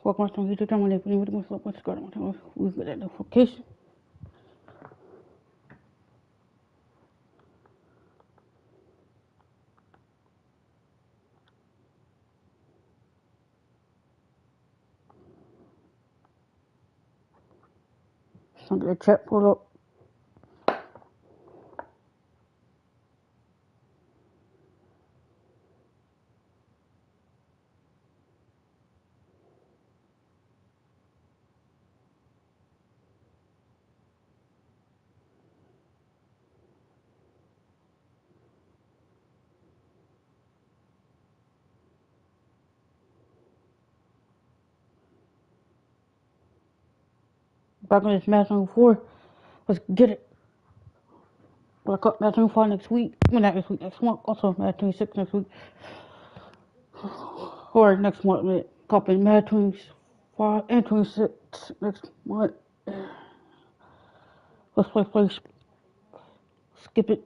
Welcome to my YouTube channel. We get that notification. So I'm gonna chat pull up. Back on this Madden24. Let's get it. But I got Madden24 next week. Well, not this week, next month. Also Madden26 next week. Or next month, man. Copy Madden25 and 26 next month. Let's play. Skip it.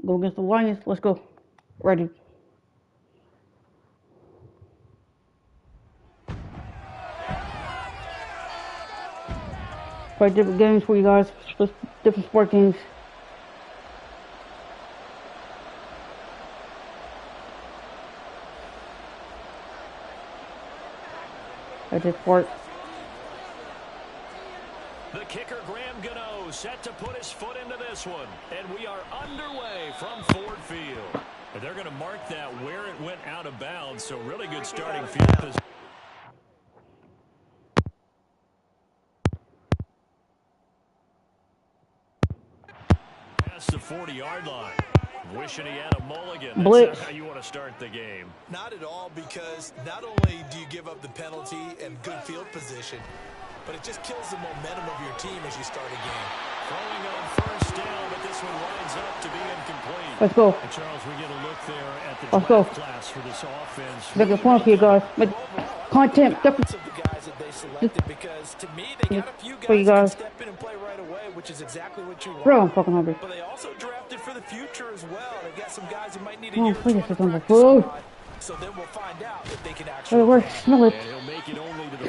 Go against the Lions. Let's go. Ready. Play different games for you guys. Different sport games. I did sport. The kicker, Graham Gano, set to put his foot into this one. And we are underway from Ford Field. And they're going to mark that where it went out of bounds. So really good starting field position. Past the 40-yard line. Wishing he had a mulligan. That's not how you want to start the game. Not at all, because not only do you give up the penalty and good field position, but it just kills the momentum of your team as you start a game. Throwing on first down, but this one winds up to be incomplete. Let's go. And Charles, we get a look there at the Let's go. class for this offense. Make it fun for you guys. Make content. Definitely. Of the guys that they selected, because to me they got a few guys who can step in and play right away, which is exactly what you want. Bro, I'm fucking hungry. But they also drafted for the future as well. They got some guys who might need a year or two on the food. practice squad. So then we'll find out if they can actually. Smell it. And he'll make it only to the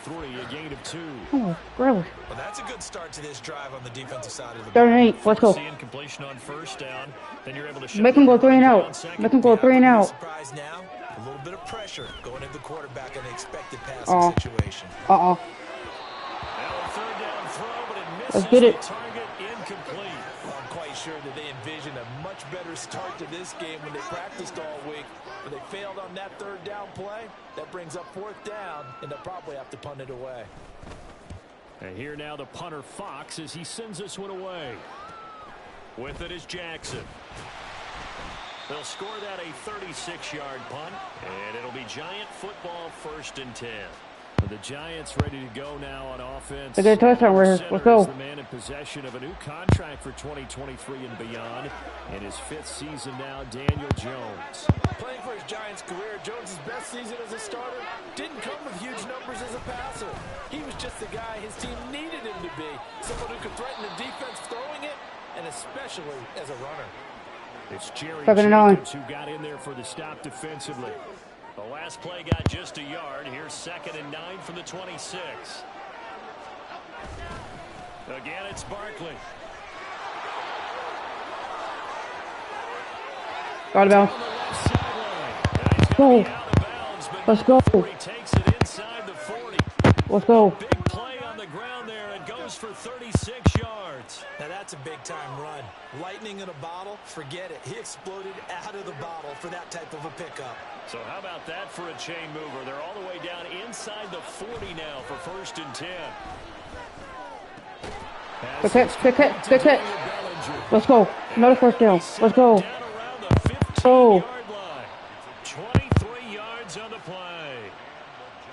43, a gain of 2. Oh, gross. Well, that's a good start to this drive on the defensive side of the ball. 38. Let's go. Completion on first down. Then you're able to make him go 3 and out. Make him go 3 and out. Surprise now. A little bit of pressure going into the quarterback in the expected passing situation. Now a third down throw, but it misses. Let's get it. The target incomplete. Well, I'm quite sure that they envisioned a much better start to this game when they practiced all week. But they failed on that third down play. That brings up 4th down, and they'll probably have to punt it away. And here now the punter Fox as he sends this one away. With it is Jackson. They'll score that a 36-yard punt, and it'll be Giant football 1st and 10. The Giants ready to go now on offense. They get a touchdown right here. Let's go. The man in possession of a new contract for 2023 and beyond. In his 5th season now, Daniel Jones. Playing for his Giants career, Jones' best season as a starter didn't come with huge numbers as a passer. He was just the guy his team needed him to be. Someone who could threaten the defense throwing it, and especially as a runner. It's Jerry Jacobs who got in there for the stop defensively. The last play got just a yard. Here's 2nd and 9 from the 26. Again, it's Barkley. Got it out. Go. Let's go. He takes it inside the 40. Let's go. Big play on the ground there. It goes for 36 yards. Now that's a big-time run. Lightning in a bottle, forget it. He exploded out of the bottle for that type of a pickup. So how about that for a chain mover? They're all the way down inside the 40 now for 1st and 10. Quick hit. Let's go. Another 1st down. Let's go. Oh. 23 yards on the play.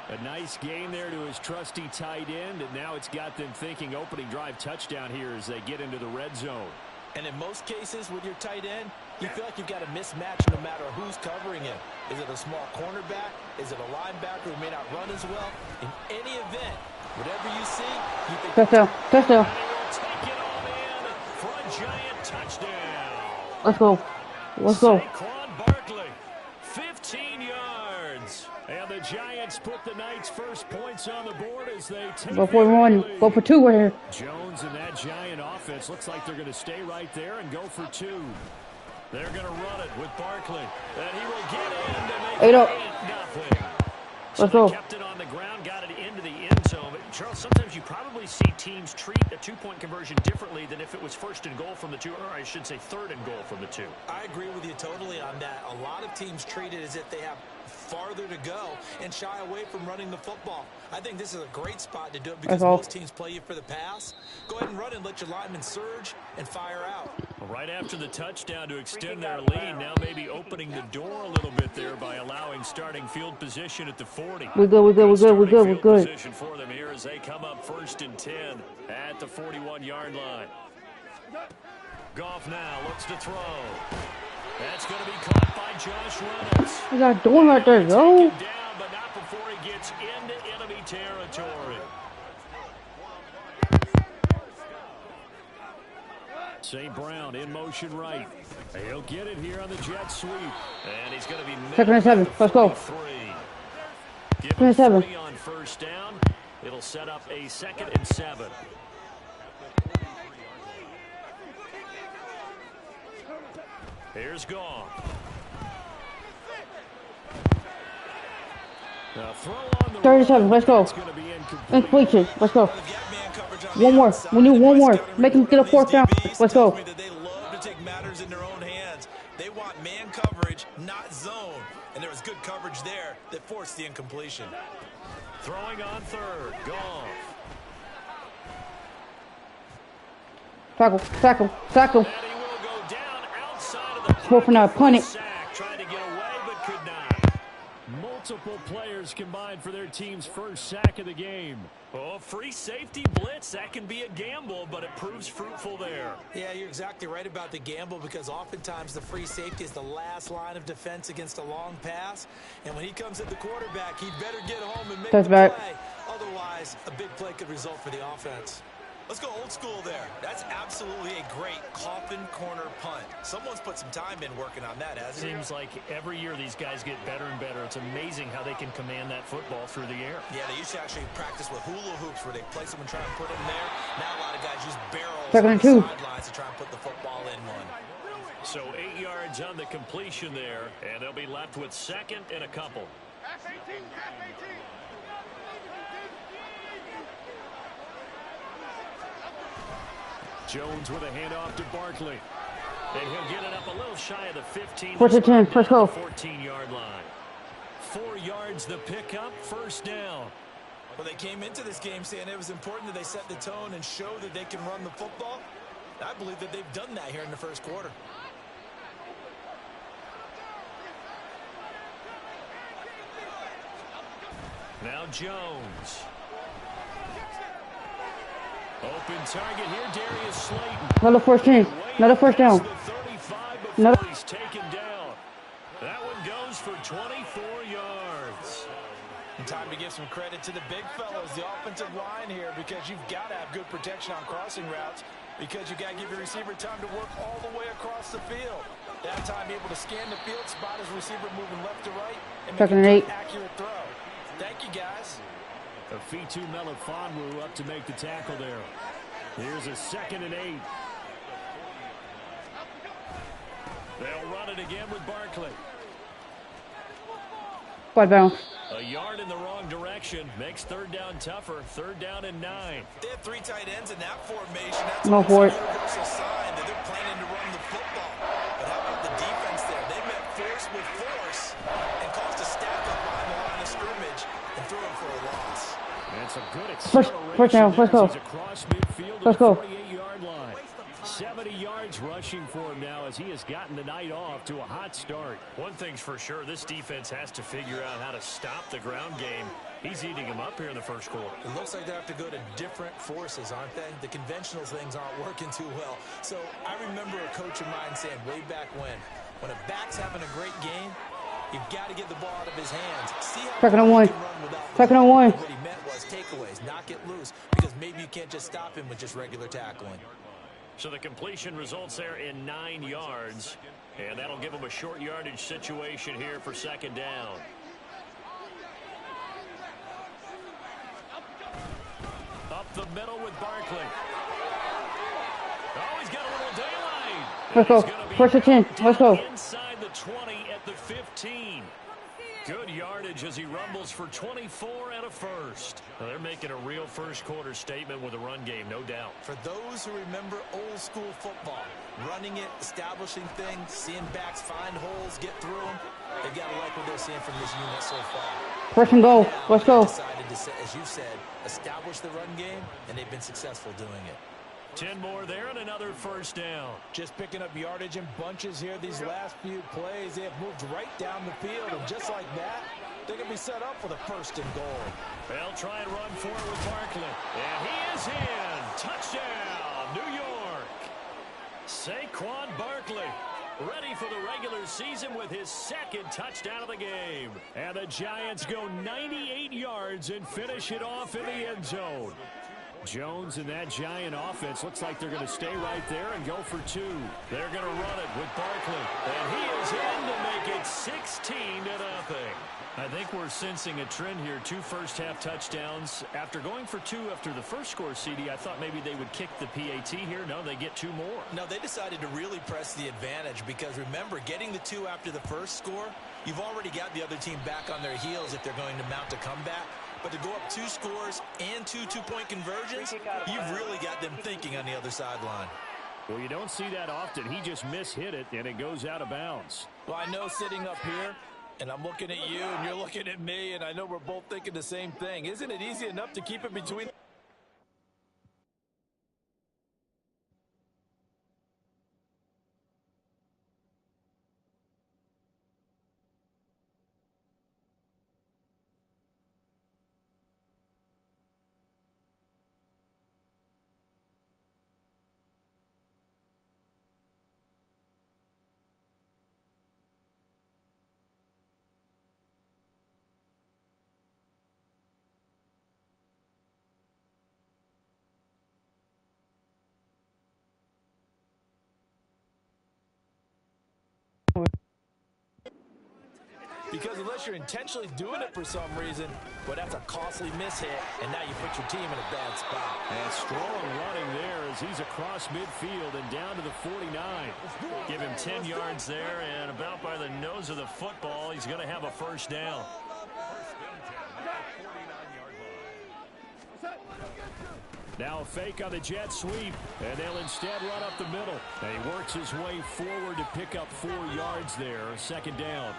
A nice gain there to his trusty tight end, and now it's got them thinking opening drive touchdown here as they get into the red zone. And in most cases with your tight end, you feel like you've got a mismatch no matter who's covering him. Is it a small cornerback? Is it a linebacker who may not run as well? In any event, whatever you see, you think... Touchdown. Take it all in for a Giant touchdown. Let's go. Let's go. Saquon Barkley, 15 yards. And the Giants put the Knights' first points on the board as they take Go for one. Go for two right here. Jones and that Giant offense looks like they're going to stay right there and go for two. They're going to run it with Barkley. And he will get in to make Eight up. 8-0. Let's go. Kept it on the ground, got it into the end zone. But Charles, sometimes you probably see teams treat a two-point conversion differently than if it was first and goal from the two, or I should say third and goal from the two. I agree with you totally on that. A lot of teams treat it as if they have farther to go and shy away from running the football. I think this is a great spot to do it because most teams play you for the pass. Go ahead and run and let your linemen surge and fire out. Right after the touchdown to extend their lead, now maybe opening the door a little bit there by allowing starting field position at the 40. We're good. Position for them here as they come up 1st and 10 at the 41-yard line. Goff now looks to throw. That's going to be caught by Josh Reynolds. We got doing right there, yo. Down, but not before he gets into enemy territory. St. Brown in motion right. He'll get it here on the jet sweep. And he's going to be 2nd and 7. Let's go. 2nd and 7. On first down. It'll set up a 2nd and 7. Here's Goff. Now throw on the 37. Let's go. Incompletion. Let's go. One more. We need one more. Make him get a 4th down. Let's go. They love to take matters in their own hands. They want man coverage, not zone. And there was good coverage there that forced the incompletion. Throwing on 3rd. Goff. Tackle. And he will go down outside of the Fourth and out. Punt it. sack. Tried to get away, but could not. Multiple players combined for their team's first sack of the game. Oh, free safety blitz. That can be a gamble, but it proves fruitful there. Yeah, you're exactly right about the gamble because oftentimes the free safety is the last line of defense against a long pass. And when he comes at the quarterback, he'd better get home and make the play. Otherwise, a big play could result for the offense. Let's go old school there. That's absolutely a great coffin corner punt. Someone's put some time in working on that, hasn't it? Seems like every year these guys get better and better. It's amazing how they can command that football through the air. Yeah, they used to actually practice with hula hoops where they place them and try and put them there. Now a lot of guys use barrels 2nd on and the 2. sidelines to try and put the football in one. So 8 yards on the completion there, and they'll be left with 2nd and a couple. Jones with a handoff to Barkley. And he'll get it up a little shy of the 15. 4th and 10. Let's go. 14-yard line. 4 yards the pickup, 1st down. Well, they came into this game saying it was important that they set the tone and show that they can run the football. I believe that they've done that here in the first quarter. Now Jones. Open target here, Darius Slayton. Another 1st down. Another 1st down. Another. He's taken down. That one goes for 24 yards. And time to give some credit to the big fellas, the offensive line here, because you've got to have good protection on crossing routes because you've got to give your receiver time to work all the way across the field. That time able to scan the field, spot his receiver moving left to right, and make an accurate throw. Thank you, guys. Afitu Melifonwu up to make the tackle there. Here's a 2nd and 8. They'll run it again with Barkley. Quad bounce. A yard in the wrong direction makes 3rd down tougher. 3rd down and 9. They have 3 tight ends in that formation. That's Go for it. a universal sign that they're planning to run the football. But how about the defense there? They met force with force and caused a stack up behind the line of scrimmage and threw him for a loss. That's a good First down. Let's go. Across midfield Let's go. 48-yard line. 70 yards rushing for him now as he has gotten the night off to a hot start. One thing's for sure, this defense has to figure out how to stop the ground game. He's eating them up here in the first quarter. It looks like they have to go to different forces, aren't they? The conventional things aren't working too well. So I remember a coach of mine saying way back when a back's having a great game, you've got to get the ball out of his hands. See how 2nd and 1. 2nd and 1. What he meant was takeaways, knock it loose, because maybe you can't just stop him with just regular tackling. So the completion results there in 9 yards. And that'll give them a short yardage situation here for second down. Up the middle with Barkley. Oh, he's got a little daylight. Let's go. First and 10. Let's go. Inside the 20 at the 15. Good yardage as he rumbles for 24 and a first. Now they're making a real first quarter statement with a run game, no doubt. For those who remember old school football, running it, establishing things, seeing backs find holes, get through them, they've got to like what they're seeing from this unit so far. First and goal. Let's go. Decided to, as you said, establish the run game, and they've been successful doing it. 10 more there and another first down. Just picking up yardage in bunches here these last few plays. They have moved right down the field, and just like that, they're going to be set up for the first and goal. They'll try and run for it with Barkley. And he is in. Touchdown, New York. Saquon Barkley, ready for the regular season with his second touchdown of the game. And the Giants go 98 yards and finish it off in the end zone. Jones and that Giant offense looks like they're going to stay right there and go for 2. They're going to run it with Barkley. And he is in to make it 16-0. I think we're sensing a trend here. 2 first-half touchdowns. After going for 2 after the first score, CD, I thought maybe they would kick the PAT here. No, they get 2 more. No, they decided to really press the advantage because, remember, getting the 2 after the first score, you've already got the other team back on their heels if they're going to mount a comeback. But to go up 2 scores and 2 two-point conversions, you've really got them thinking on the other sideline. Well, you don't see that often. He just mishit it, and it goes out of bounds. Well, I know sitting up here, and I'm looking at you, and you're looking at me, and I know we're both thinking the same thing. Isn't it easy enough to keep it between? Because unless you're intentionally doing it for some reason, well, that's a costly mishit, and now you put your team in a bad spot. And strong running there as he's across midfield and down to the 49. Give him 10 yards there, and about by the nose of the football, he's going to have a first down. Now a fake on the jet sweep, and they'll instead run up the middle. And he works his way forward to pick up 4 yards there, second down.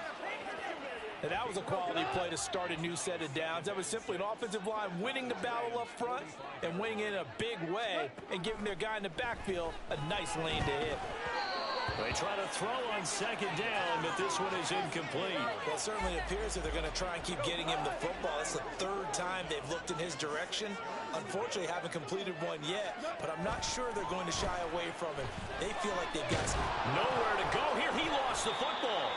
And that was a quality play to start a new set of downs. That was simply an offensive line winning the battle up front and winning in a big way and giving their guy in the backfield a nice lane to hit. They try to throw on second down, but this one is incomplete. Well, it certainly appears that they're going to try and keep getting him the football. It's the 3rd time they've looked in his direction. Unfortunately, haven't completed one yet, but I'm not sure they're going to shy away from him. They feel like they've got nowhere to go here. He lost the football.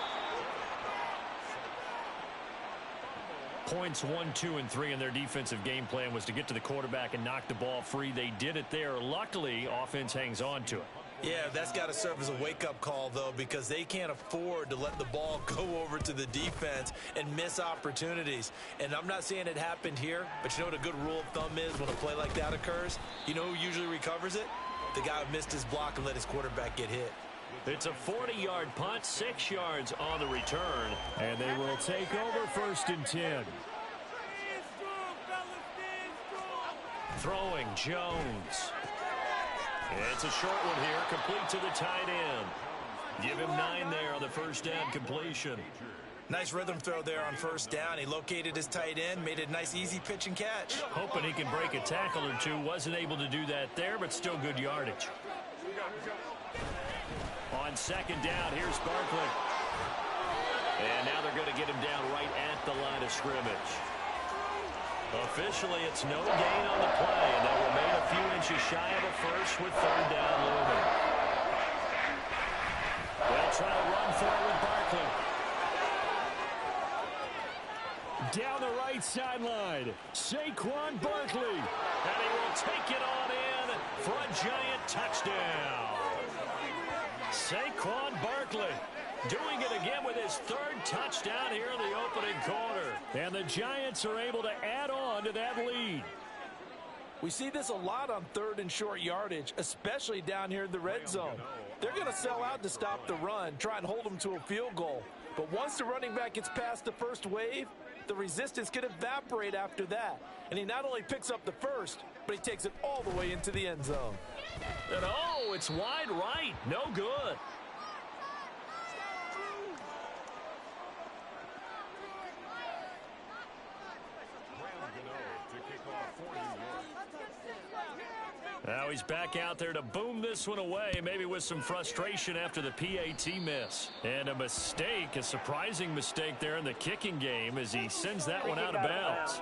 Points 1, 2, and 3 in their defensive game plan was to get to the quarterback and knock the ball free. They did it there. Luckily, offense hangs on to it. Yeah, that's got to serve as a wake-up call, though, because they can't afford to let the ball go over to the defense and miss opportunities. And I'm not saying it happened here, but you know what a good rule of thumb is when a play like that occurs? You know who usually recovers it? The guy who missed his block and let his quarterback get hit. It's a 40-yard punt, 6 yards on the return, and they will take over 1st and 10. Throwing Jones. It's a short one here, complete to the tight end. Give him 9 there on the first down completion. Nice rhythm throw there on first down. He located his tight end, made a nice easy pitch and catch. Hoping he can break a tackle or 2. Wasn't able to do that there, but still good yardage. On second down, here's Barkley. And now they're going to get him down right at the line of scrimmage. Officially, it's no gain on the play, and they'll remain a few inches shy of a first with 3rd down looming. They'll try to run for it with Barkley. Down the right sideline, Saquon Barkley. And he will take it on in for a Giant touchdown. Saquon Barkley doing it again with his third touchdown here in the opening quarter. And the Giants are able to add on to that lead. We see this a lot on third and short yardage, especially down here in the red zone. They're going to sell out to stop the run, try and hold them to a field goal. But once the running back gets past the first wave, the resistance can evaporate after that. And he not only picks up the first, but he takes it all the way into the end zone. And oh, it's wide right. No good. Now he's back out there to boom this one away, maybe with some frustration after the PAT miss. And a mistake, a surprising mistake there in the kicking game as he sends that one out of bounds.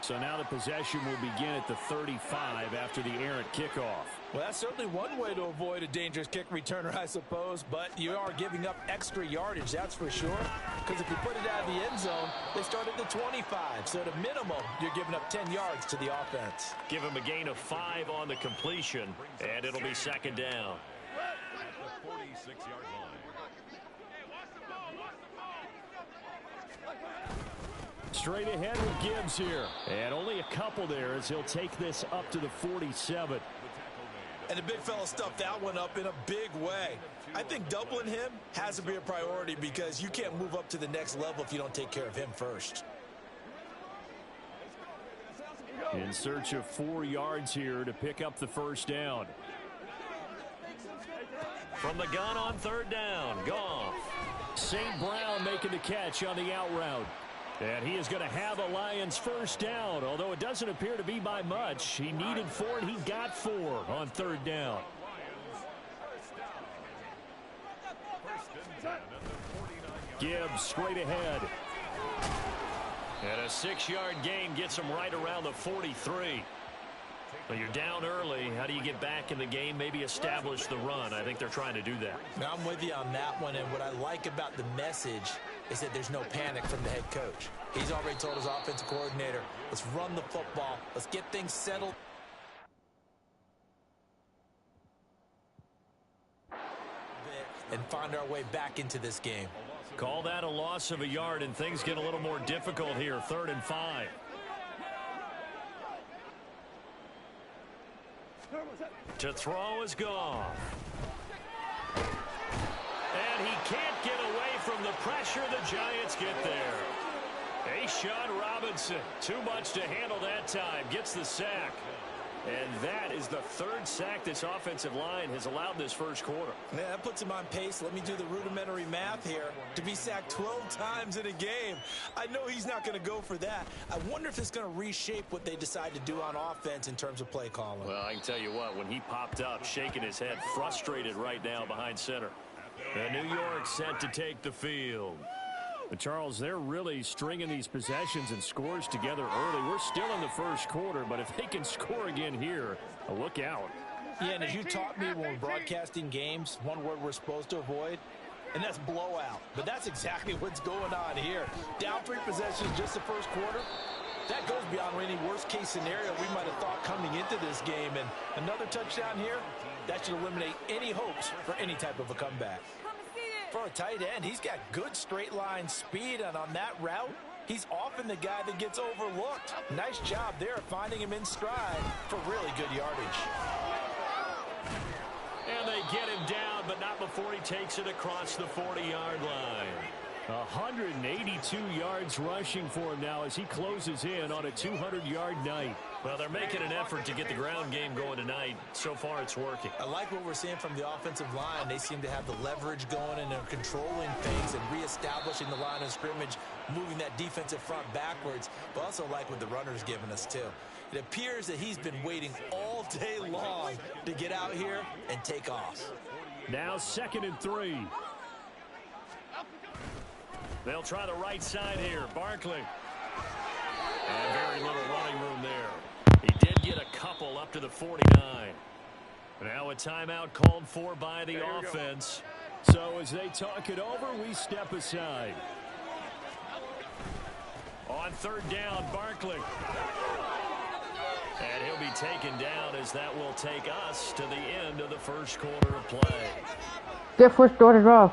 So now the possession will begin at the 35 after the errant kickoff. Well, that's certainly one way to avoid a dangerous kick returner, I suppose, but you are giving up extra yardage, that's for sure. Because if you put it out of the end zone, they start at the 25. So at a minimum, you're giving up 10 yards to the offense. Give him a gain of 5 on the completion, and it'll be second down. At the 46-yard line. Straight ahead with Gibbs here. And only a couple there as he'll take this up to the 47. And the big fella stuffed that one up in a big way. I think doubling him has to be a priority because you can't move up to the next level if you don't take care of him first. In search of 4 yards here to pick up the first down. From the gun on third down, Goff. St. Brown making the catch on the out route. And he is going to have a Lions first down, although it doesn't appear to be by much. He needed 4, and he got 4 on third down. Gibbs straight ahead. And a 6-yard gain gets him right around the 43. Well, you're down early. How do you get back in the game? Maybe establish the run. I think they're trying to do that. Now, I'm with you on that one, and what I like about the message is that there's no panic from the head coach. He's already told his offensive coordinator, let's run the football. Let's get things settled. And find our way back into this game. Call that a loss of a yard, and things get a little more difficult here. 3rd and 5. To throw is Goff. And he can't get away from the pressure. The Giants get there. A'Shawn Robinson, too much to handle that time, gets the sack. And that is the 3rd sack this offensive line has allowed this first quarter. Yeah, that puts him on pace. Let me do the rudimentary math here. To be sacked 12 times in a game. I know he's not going to go for that. I wonder if it's going to reshape what they decide to do on offense in terms of play calling. Well, I can tell you what, when he popped up, shaking his head, frustrated right now behind center. And New York set to take the field. But Charles, they're really stringing these possessions and scores together early. We're still in the first quarter, but if they can score again here, look out. Yeah, and as you taught me when we're broadcasting games, one word we're supposed to avoid, and that's blowout. But that's exactly what's going on here. Down 3 possessions just the first quarter. That goes beyond any worst-case scenario we might have thought coming into this game. And another touchdown here, that should eliminate any hopes for any type of a comeback. For a tight end, he's got good straight-line speed, and on that route, he's often the guy that gets overlooked. Nice job there finding him in stride for really good yardage. And they get him down, but not before he takes it across the 40-yard line. 182 yards rushing for him now as he closes in on a 200-yard night. Well, they're making an effort to get the ground game going tonight. So far, it's working. I like what we're seeing from the offensive line. They seem to have the leverage going, and they're controlling things and reestablishing the line of scrimmage, moving that defensive front backwards. But also like what the runner's giving us, too. It appears that he's been waiting all day long to get out here and take off. Now 2nd and 3. They'll try the right side here. Barkley. And very little running room there. He did get a couple up to the 49. Now a timeout called for by the offense. So as they talk it over, we step aside. On third down, Barkley. And he'll be taken down as that will take us to the end of the first quarter of play. Get first started off.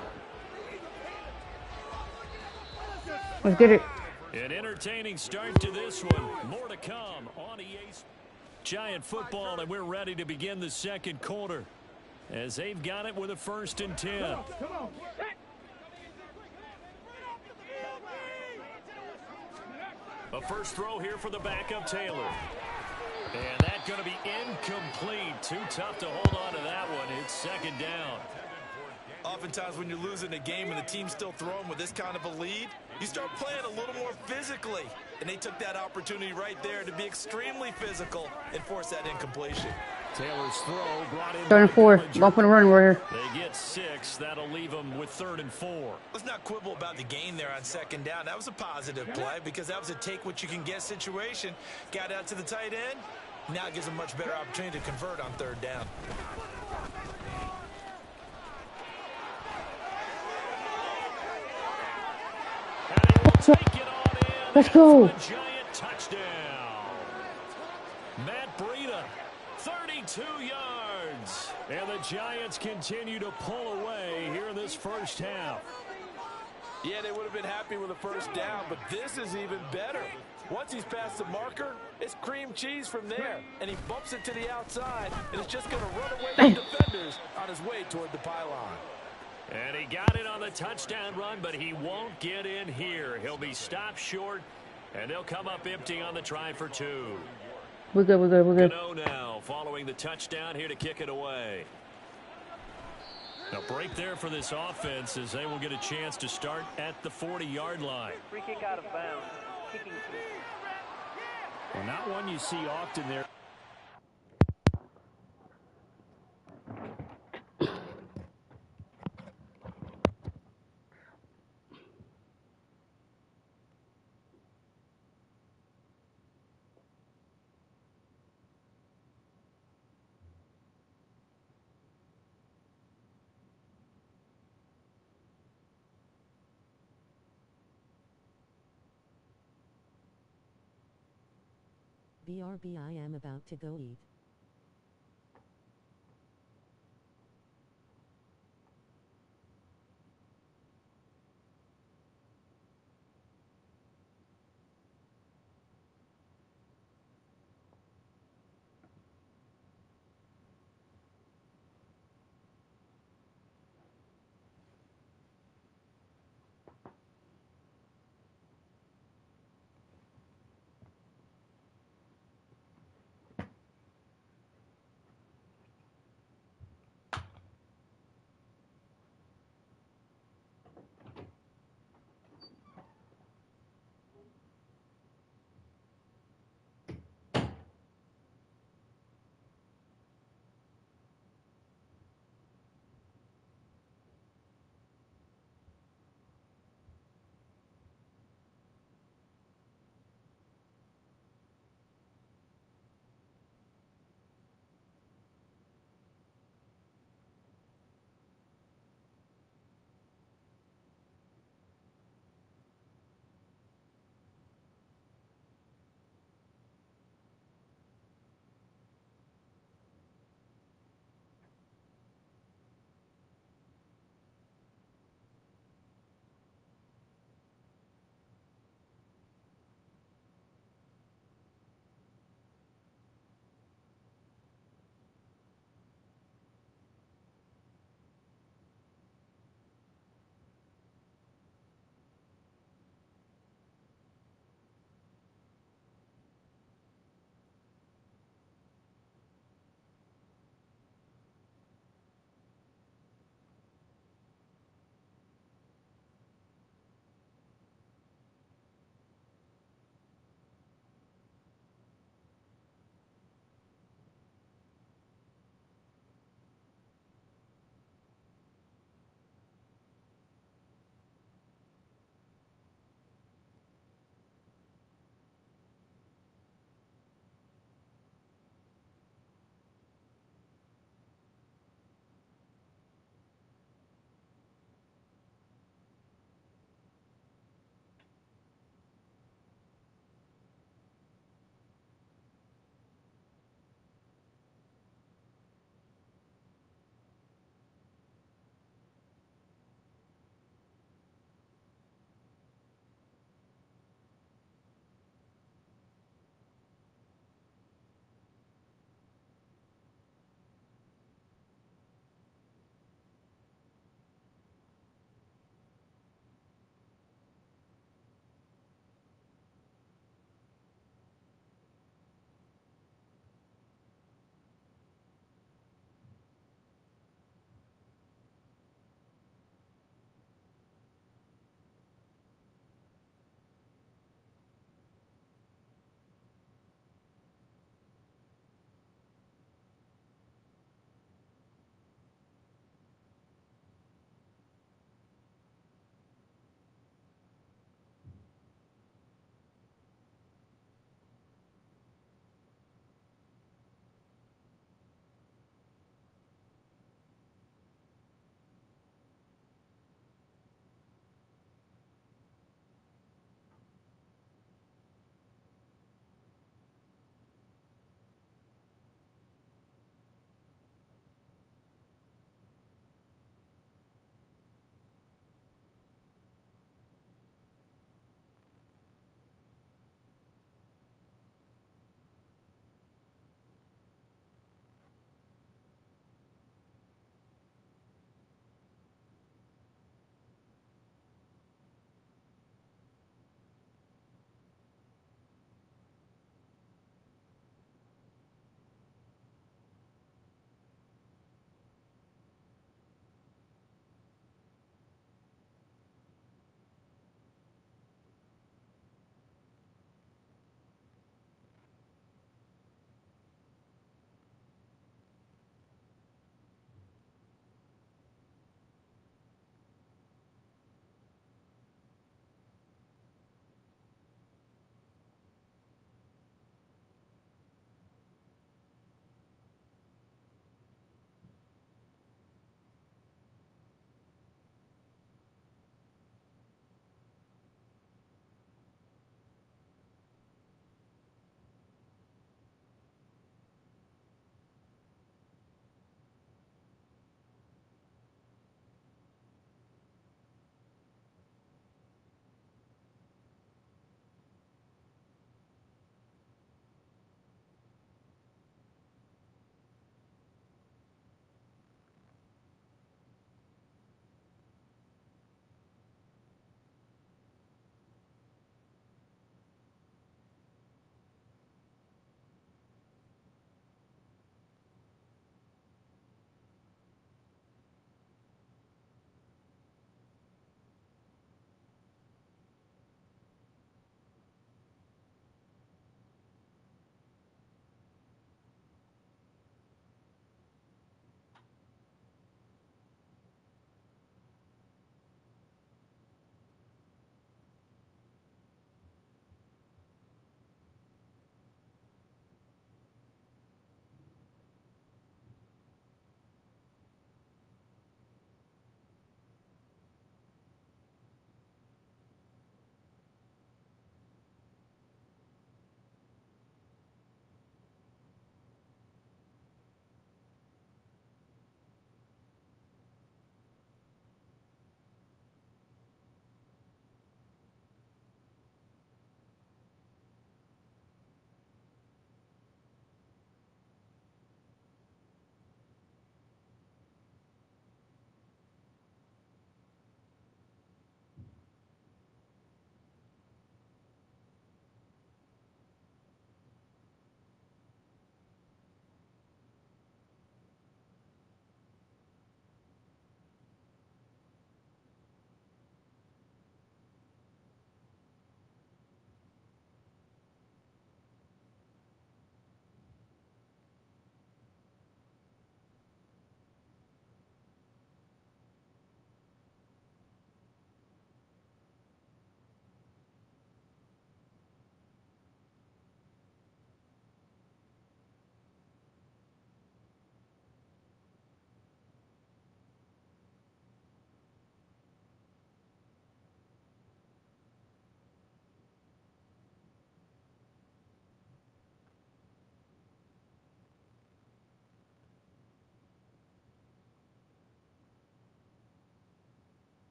Let's get it. An entertaining start to this one. More to come on EA Giant football, and we're ready to begin the second quarter as they've got it with a 1st and 10. A first throw here for the backup Taylor. And that's going to be incomplete. Too tough to hold on to that one. It's 2nd down. Oftentimes when you're losing a game and the team's still throwing with this kind of a lead, you start playing a little more physically. And they took that opportunity right there to be extremely physical and force that incompletion. Taylor's throw brought in 3rd and 4. Bump and run right here. They get 6. That'll leave them with 3rd and 4. Let's not quibble about the gain there on 2nd down. That was a positive play because that was a take-what-you-can-get situation. Got out to the tight end. Now it gives them a much better opportunity to convert on 3rd down. Take it on in. Let's go. Giant touchdown. Matt Breida, 32 yards. And the Giants continue to pull away here in this first half. Yeah, they would have been happy with a 1st down, but this is even better. Once he's past the marker, it's cream cheese from there. And he bumps it to the outside, and it's just going to run away from defenders on his way toward the pylon. And he got it on the touchdown run, but he won't get in here. He'll be stopped short, and they'll come up empty on the try for 2. We're good, we're good, we're good. Gano now following the touchdown here to kick it away. A break there for this offense as they will get a chance to start at the 40-yard line. Free kick out of bounds. Kicking. Well, not one you see often there. BRB, I am about to go eat.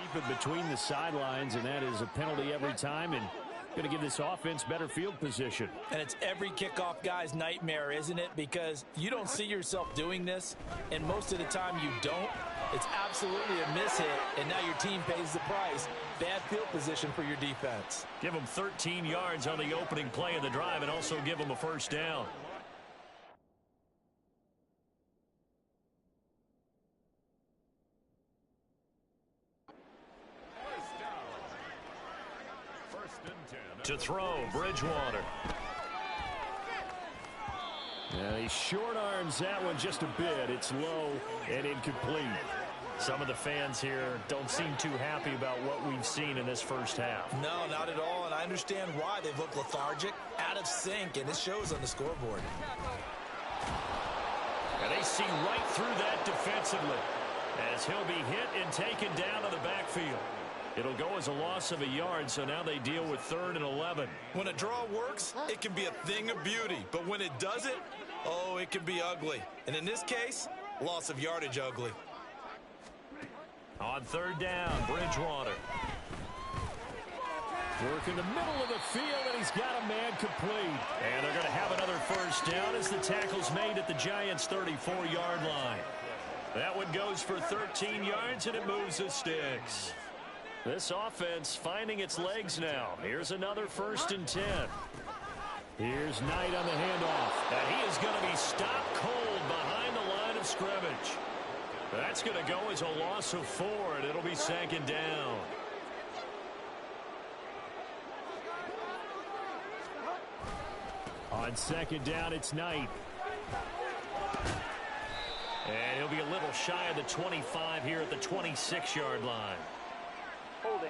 keep it between the sidelines, and that is a penalty every time, and going to give this offense better field position. And it's every kickoff guy's nightmare, isn't it? Because you don't see yourself doing this, and most of the time you don't. It's absolutely a mishit, and now your team pays the price. Bad field position for your defense. Give them 13 yards on the opening play of the drive and also give them a first down. To throw, Bridgewater. Yeah, he short arms that one just a bit. It's low and incomplete. Some of the fans here don't seem too happy about what we've seen in this first half. No, not at all, and I understand why. They've looked lethargic, out of sync, and it shows on the scoreboard. And they see right through that defensively as he'll be hit and taken down to the backfield. It'll go as a loss of a yard, so now they deal with 3rd and 11. When a draw works, it can be a thing of beauty. But when it doesn't, oh, it can be ugly. And in this case, loss of yardage ugly. On 3rd down, Bridgewater. Work in the middle of the field, and he's got a man complete. And they're going to have another first down as the tackle's made at the Giants' 34-yard line. That one goes for 13 yards, and it moves the sticks. This offense finding its legs now. Here's another 1st and 10. Here's Knight on the handoff. And he is going to be stopped cold behind the line of scrimmage. That's going to go as a loss of 4, and it'll be 2nd down. On 2nd down, it's Knight. And he'll be a little shy of the 25 here at the 26-yard line. Holding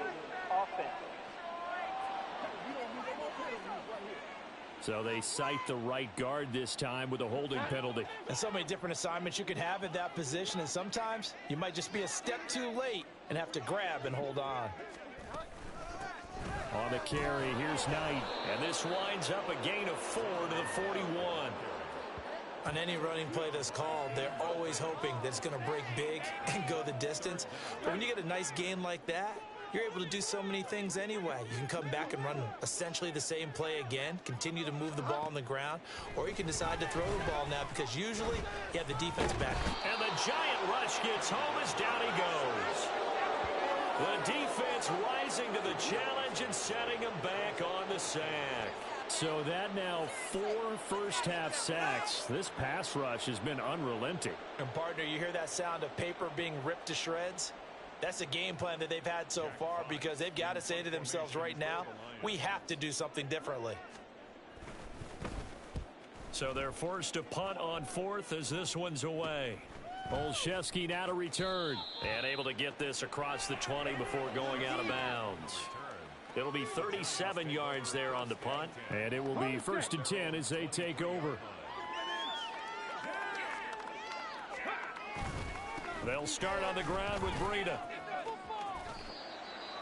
offense. So they cite the right guard this time with a holding penalty. And so many different assignments you can have at that position, and sometimes you might just be a step too late and have to grab and hold on. On the carry, here's Knight. And this winds up a gain of 4 to the 41. On any running play that's called, they're always hoping that it's going to break big and go the distance. But when you get a nice gain like that, you're able to do so many things anyway. You can come back and run essentially the same play again, continue to move the ball on the ground, or you can decide to throw the ball now because usually you have the defense back. And the giant rush gets home as down he goes. The defense rising to the challenge and setting him back on the sack. So that now 4 first-half sacks. This pass rush has been unrelenting. And, partner, you hear that sound of paper being ripped to shreds? That's a game plan that they've had so far because they've got to say to themselves right now, we have to do something differently. So they're forced to punt on 4th as this one's away. Olszewski now to return. And able to get this across the 20 before going out of bounds. It'll be 37 yards there on the punt. And it will be 1st and 10 as they take over. They'll start on the ground with Breida.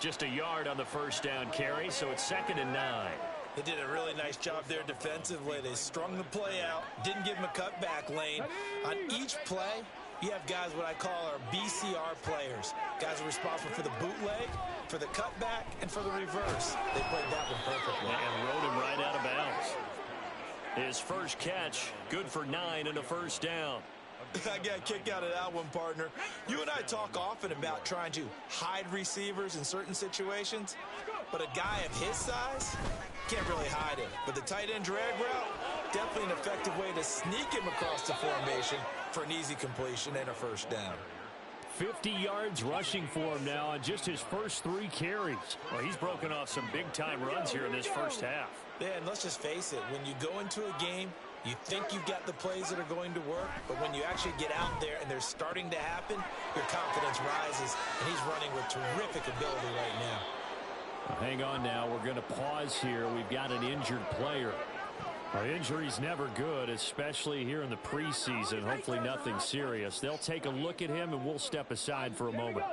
Just a yard on the first down carry, so it's 2nd and 9. They did a really nice job there defensively. They strung the play out, didn't give them a cutback lane. On each play, you have guys what I call our BCR players. Guys are responsible for the bootleg, for the cutback, and for the reverse. They played that one perfectly. And rode him right out of bounds. His first catch, good for 9 and a first down. I got a kick out of that one, partner. You and I talk often about trying to hide receivers in certain situations, but a guy of his size can't really hide it. But the tight end drag route, definitely an effective way to sneak him across the formation for an easy completion and a first down. 50 yards rushing for him now on just his first 3 carries. Well, he's broken off some big-time runs here in this first half. Yeah, and let's just face it, when you go into a game, you think you've got the plays that are going to work, but when you actually get out there and they're starting to happen, your confidence rises, and he's running with terrific ability right now. Well, hang on now. We're going to pause here. We've got an injured player. Our injury's never good, especially here in the preseason. Hopefully nothing serious. They'll take a look at him, and we'll step aside for a moment.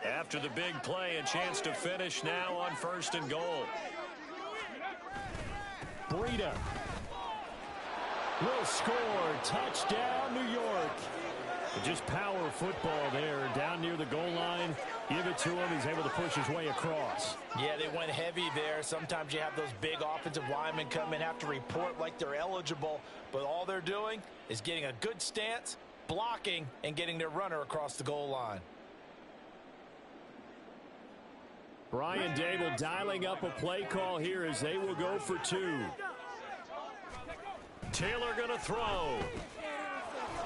After the big play, a chance to finish now on 1st and goal. Breida will score. Touchdown, New York. Just power football there down near the goal line. Give it to him. He's able to push his way across. Yeah, they went heavy there. Sometimes you have those big offensive linemen come in, have to report like they're eligible, but all they're doing is getting a good stance, blocking, and getting their runner across the goal line. Brian Dable dialing up a play call here as they will go for 2. Taylor going to throw.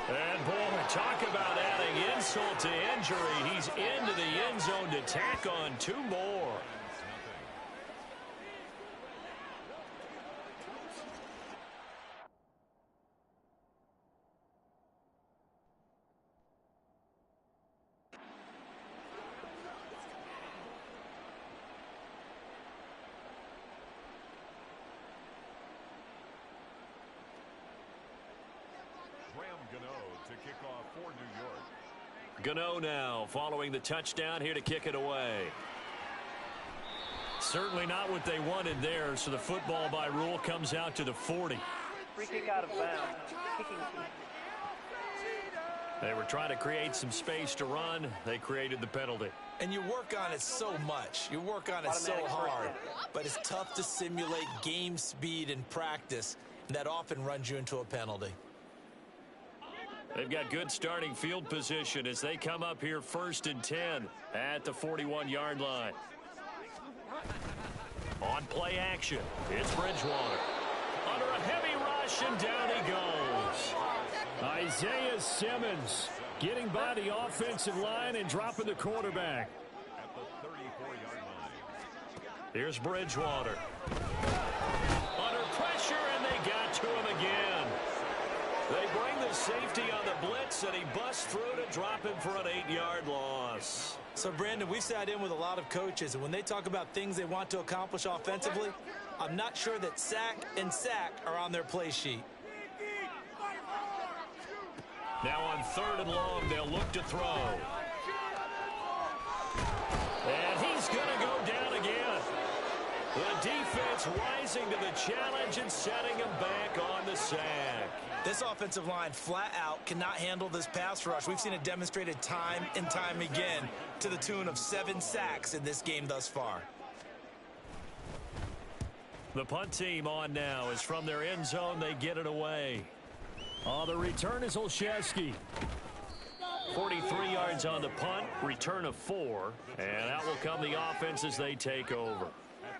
And, boy, talk about adding insult to injury. He's into the end zone to tack on 2 more. To kick off for New York. Gano now following the touchdown here to kick it away. Certainly not what they wanted there, so the football by rule comes out to the 40. Free kick out of bounds. Kicking team. They were trying to create some space to run. They created the penalty. And you work on it so much. You work on it so hard. But it's tough to simulate game speed in practice. And that often runs you into a penalty. They've got good starting field position as they come up here 1st and 10 at the 41-yard line. On play action, it's Bridgewater. Under a heavy rush, and down he goes. Isaiah Simmons getting by the offensive line and dropping the quarterback. At the 34-yard line. Here's Bridgewater. Under pressure, and they got to him again. They bring the safety on the blitz, and he busts through to drop him for an 8-yard loss. So, Brandon, we sat in with a lot of coaches, and when they talk about things they want to accomplish offensively, I'm not sure that sack and sack are on their play sheet. Now on 3rd and long, they'll look to throw. And he's going to go down again. The defense rising to the challenge and setting him back on the sack. This offensive line flat out cannot handle this pass rush. We've seen it demonstrated time and time again to the tune of 7 sacks in this game thus far. The punt team on now is from their end zone. They get it away. On the return is Olszewski. 43 yards on the punt, return of 4, and out will come the offense as they take over.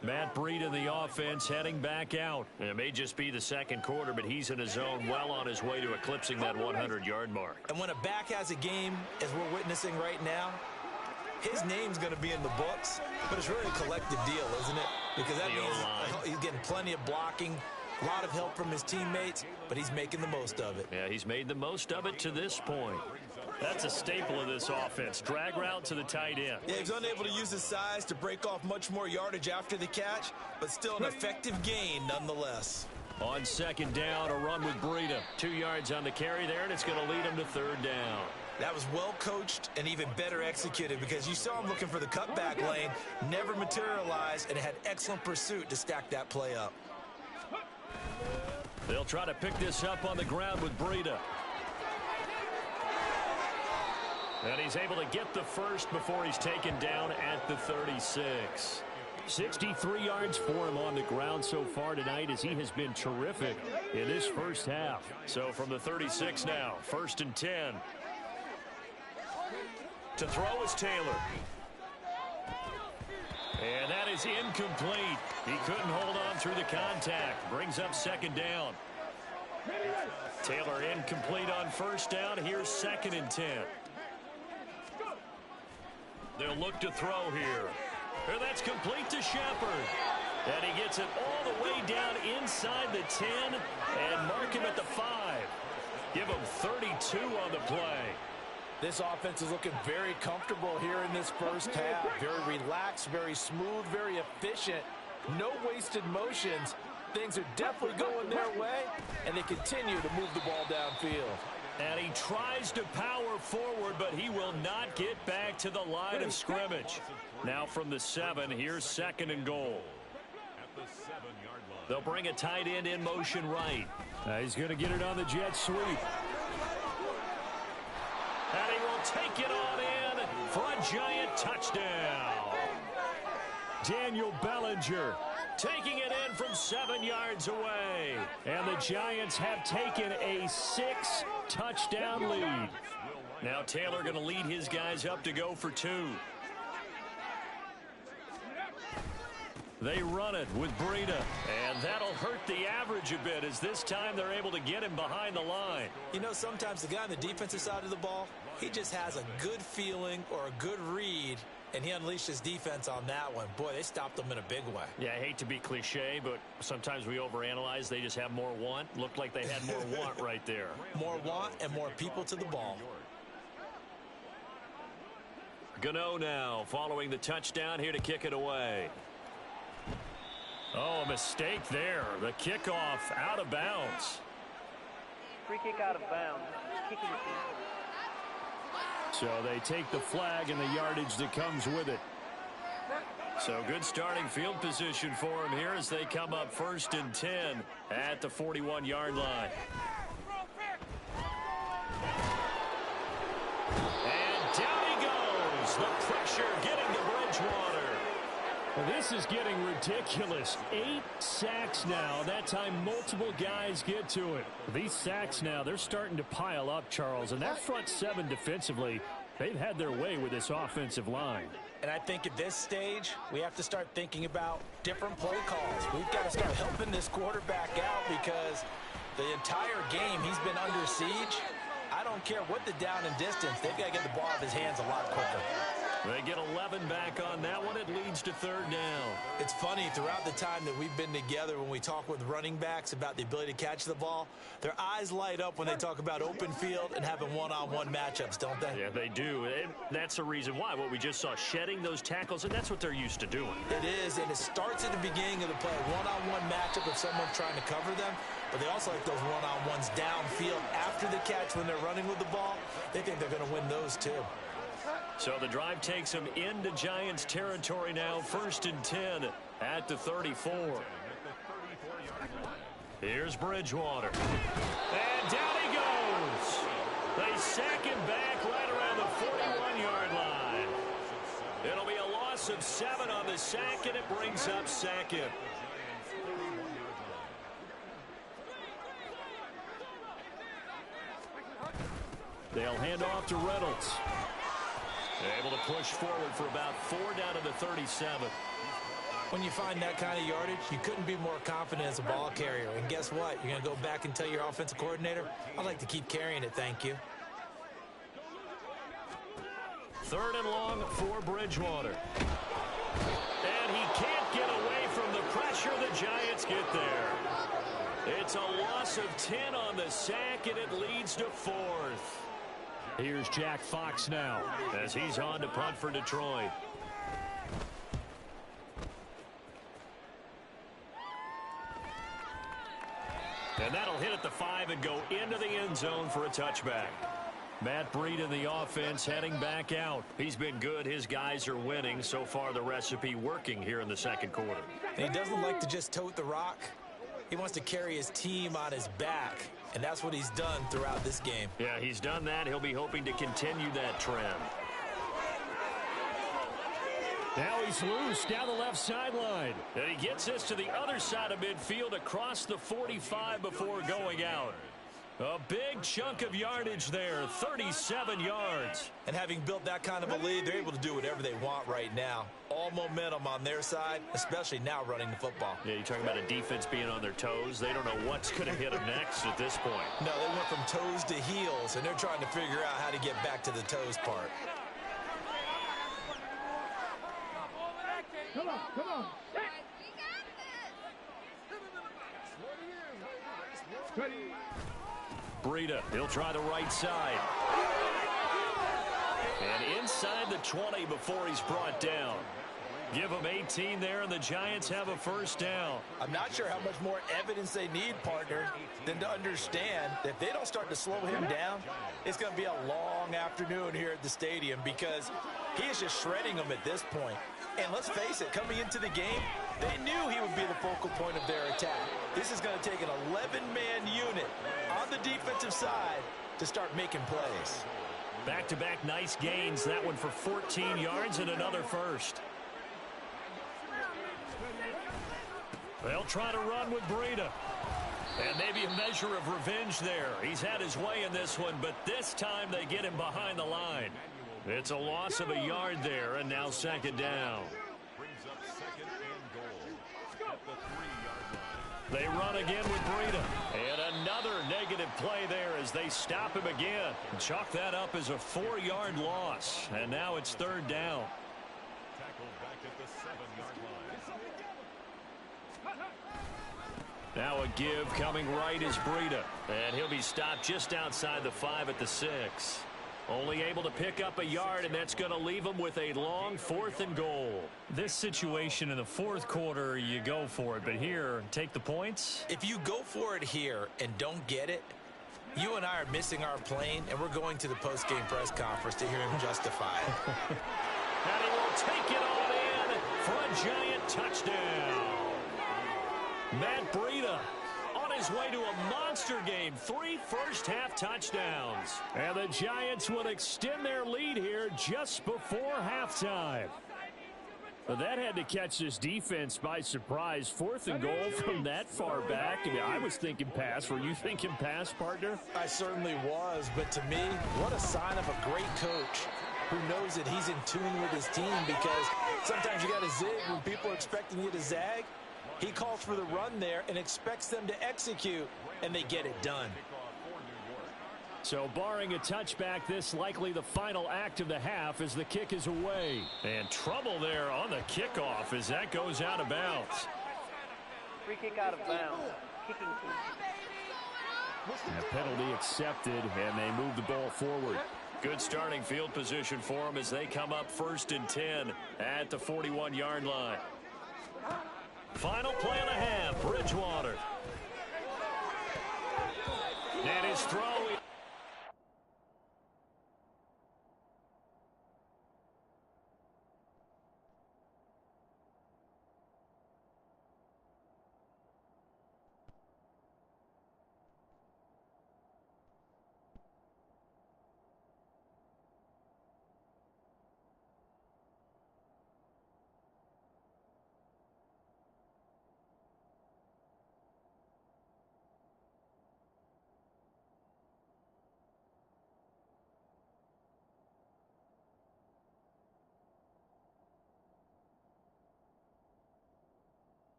Matt Breida in the offense heading back out. It may just be the second quarter, but he's in his zone well on his way to eclipsing that 100-yard mark. And when a back has a game, as we're witnessing right now, his name's going to be in the books, but it's really a collective deal, isn't it? Because that means he's getting plenty of blocking, a lot of help from his teammates, but he's making the most of it. Yeah, he's made the most of it to this point. That's a staple of this offense. Drag route to the tight end. Yeah, he's unable to use his size to break off much more yardage after the catch, but still an effective gain nonetheless. On 2nd down, a run with Breida. 2 yards on the carry there, and it's going to lead him to 3rd down. That was well coached and even better executed because you saw him looking for the cutback lane, never materialized, and had excellent pursuit to stack that play up. They'll try to pick this up on the ground with Breida. And he's able to get the first before he's taken down at the 36. 63 yards for him on the ground so far tonight as he has been terrific in this first half. So from the 36 now, 1st and 10. To throw is Taylor. And that is incomplete. He couldn't hold on through the contact. Brings up 2nd down. Taylor incomplete on 1st down. Here's 2nd and 10. They'll look to throw here. And that's complete to Shepard. And he gets it all the way down inside the 10 and mark him at the 5. Give him 32 on the play. This offense is looking very comfortable here in this first half. Very relaxed, very smooth, very efficient. No wasted motions. Things are definitely going their way, and they continue to move the ball downfield. And he tries to power forward, but he will not get back to the line of scrimmage. Now from the 7, here's 2nd and goal. At the 7-yard line. They'll bring a tight end in motion right. He's going to get it on the jet sweep. will take it on in for a Giant touchdown. Daniel Bellinger taking it in from 7 yards away. And the Giants have taken a 6-touchdown lead. Now Taylor going to lead his guys up to go for 2. They run it with Breida, and that'll hurt the average a bit as this time they're able to get him behind the line. You know, sometimes the guy on the defensive side of the ball, he just has a good feeling or a good read, and he unleashed his defense on that one. Boy, they stopped him in a big way. Yeah, I hate to be cliche, but sometimes we overanalyze. They just have more want. Looked like they had more want right there. More want and more people to the ball. Gano now following the touchdown here to kick it away. Oh, a mistake there. The kickoff out of bounds. Free kick out of bounds. Kicking team. So they take the flag and the yardage that comes with it. So good starting field position for him here as they come up 1st and 10 at the 41-yard line. And down he goes. The pressure getting to Bridgewater. This is getting ridiculous. 8 sacks now. That time multiple guys get to it. These sacks now, they're starting to pile up, Charles. And that front 7 defensively, they've had their way with this offensive line. And I think at this stage, we have to start thinking about different play calls. We've got to start helping this quarterback out because the entire game he's been under siege. I don't care what the down and distance. They've got to get the ball out of his hands a lot quicker. They get 11 back on that one. It leads to 3rd down. It's funny, throughout the time that we've been together, when we talk with running backs about the ability to catch the ball, their eyes light up when they talk about open field and having one-on-one matchups, don't they? Yeah, they do. And that's the reason why. What we just saw, shedding those tackles, and that's what they're used to doing. It is, and it starts at the beginning of the play. One-on-one matchup if someone's trying to cover them, but they also like those one-on-ones downfield after the catch when they're running with the ball. They think they're going to win those too. So the drive takes them into Giants territory now, 1st and 10 at the 34. Here's Bridgewater. And down he goes. They sack him back right around the 41-yard line. It'll be a loss of 7 on the sack, and it brings up 2nd. They'll hand off to Reynolds. Able to push forward for about 4 down to the 37. When you find that kind of yardage, you couldn't be more confident as a ball carrier. And guess what? You're going to go back and tell your offensive coordinator, I'd like to keep carrying it, thank you. 3rd and long for Bridgewater. And he can't get away from the pressure. The Giants get there. It's a loss of 10 on the sack, and it leads to 4th. Here's Jack Fox now as he's on to punt for Detroit. And that'll hit at the 5 and go into the end zone for a touchback. Matt Breida in the offense heading back out. He's been good. His guys are winning. So far, the recipe working here in the 2nd quarter. And he doesn't like to just tote the rock. He wants to carry his team on his back. And that's what he's done throughout this game. Yeah, he's done that. He'll be hoping to continue that trend. Now he's loose down the left sideline. And he gets this to the other side of midfield across the 45 before going out. A big chunk of yardage there, 37 yards. And having built that kind of a lead, they're able to do whatever they want right now. All momentum on their side, especially now running the football. Yeah, you're talking about a defense being on their toes. They don't know what's going to hit them next at this point. No, they went from toes to heels, and they're trying to figure out how to get back to the toes part. Come on, come on. Breida, he'll try the right side. And inside the 20 before he's brought down. Give him 18 there, and the Giants have a 1st down. I'm not sure how much more evidence they need, partner, than to understand that if they don't start to slow him down, it's going to be a long afternoon here at the stadium because he is just shredding them at this point. And let's face it, coming into the game, they knew he would be the focal point of their attack. This is going to take an 11-man unit on the defensive side to start making plays. Back-to-back nice gains. That one for 14 yards and another first. They'll try to run with Breida. And maybe a measure of revenge there. He's had his way in this one, but this time they get him behind the line. It's a loss of a yard there, and now second down. Brings up second and goal at the 3-yard line. They run again with Breida. And another negative play there as they stop him again. Chalk that up as a 4-yard loss. And now it's third down. Tackled back at the 7-yard line. Now a give coming right is Breida. And he'll be stopped just outside the 5 at the 6. Only able to pick up a yard, and that's going to leave him with a long 4th and goal. This situation in the fourth quarter, you go for it. But here, take the points. If you go for it here and don't get it, you and I are missing our plane, and we're going to the post-game press conference to hear him justify it. And he will take it on in for a giant touchdown. Matt Breida on his way to a monster game. 3 first-half touchdowns. And the Giants will extend their lead here just before halftime. But that had to catch this defense by surprise. 4th and goal from that far back. I mean, I was thinking pass. Were you thinking pass, partner? I certainly was, but to me, what a sign of a great coach who knows that he's in tune with his team, because sometimes you got to zig when people are expecting you to zag. He calls for the run there and expects them to execute, and they get it done. So barring a touchback, this likely the final act of the half as the kick is away. And trouble there on the kickoff as that goes out of bounds. Free kick out of bounds. Kicking team. A penalty accepted, and they move the ball forward. Good starting field position for them as they come up 1st and 10 at the 41-yard line. Final play and a half, Bridgewater. And his throw.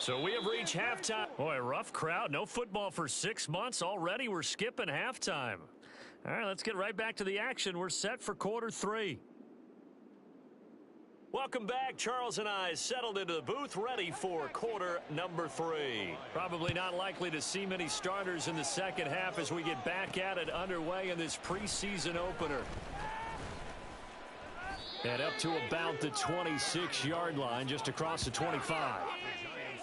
So we have reached halftime. Boy, rough crowd. No football for 6 months. Already we're skipping halftime. All right, let's get right back to the action. We're set for quarter 3. Welcome back. Charles and I settled into the booth, ready for quarter number 3. Probably not likely to see many starters in the second half as we get back at it underway in this preseason opener. And up to about the 26-yard line, just across the 25.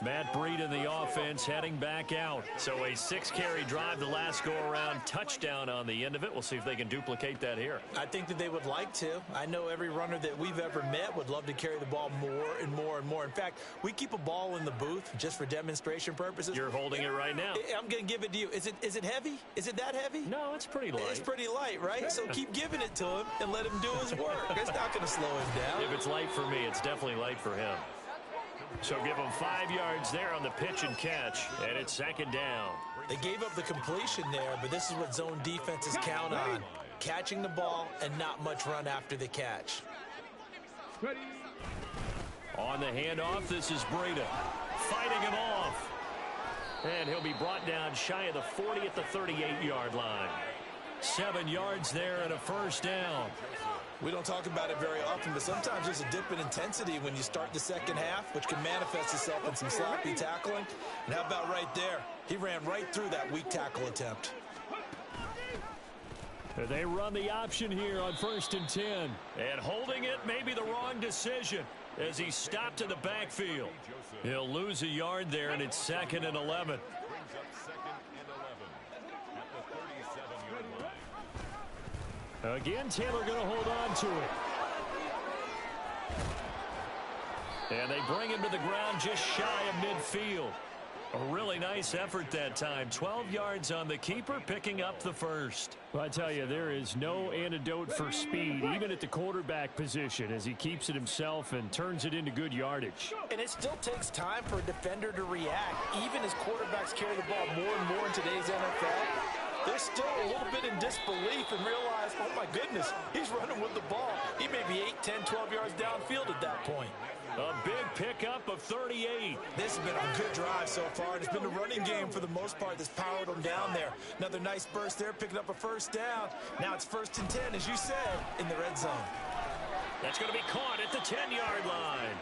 Matt Breed in the offense heading back out. So a 6-carry drive the last go-around, touchdown on the end of it. We'll see if they can duplicate that here. I think that they would like to. I know every runner that we've ever met would love to carry the ball more and more and more. In fact, we keep a ball in the booth just for demonstration purposes. You're holding it right now. I'm going to give it to you. Is it heavy? Is it that heavy? No, it's pretty light. It's pretty light, right? So keep giving it to him and let him do his work. It's not going to slow him down. If it's light for me, it's definitely light for him. So give him 5 yards there on the pitch and catch, and it's second down. They gave up the completion there, but this is what zone defenses count on. Catching the ball and not much run after the catch. On the handoff, this is Breida fighting him off. And he'll be brought down shy of the 40 at the 38-yard line. 7 yards there and a first down. We don't talk about it very often, but sometimes there's a dip in intensity when you start the second half, which can manifest itself in some sloppy tackling. And how about right there? He ran right through that weak tackle attempt. They run the option here on 1st and 10. And holding it may be the wrong decision as he stopped in the backfield. He'll lose a yard there, and it's 2nd and 11. Again, Taylor going to hold on to it. And they bring him to the ground just shy of midfield. A really nice effort that time. 12 yards on the keeper, picking up the first. Well, I tell you, there is no antidote for speed, even at the quarterback position, as he keeps it himself and turns it into good yardage. And it still takes time for a defender to react. Even as quarterbacks carry the ball more and more in today's NFL, they're still a little bit in disbelief and realize, oh my goodness, he's running with the ball. He may be 8, 10, 12 yards downfield at that point. A big pickup of 38. This has been a good drive so far. It's been the running game for the most part that's powered them down there. Another nice burst there, picking up a first down. Now it's 1st and 10, as you said, in the red zone. That's going to be caught at the 10-yard line.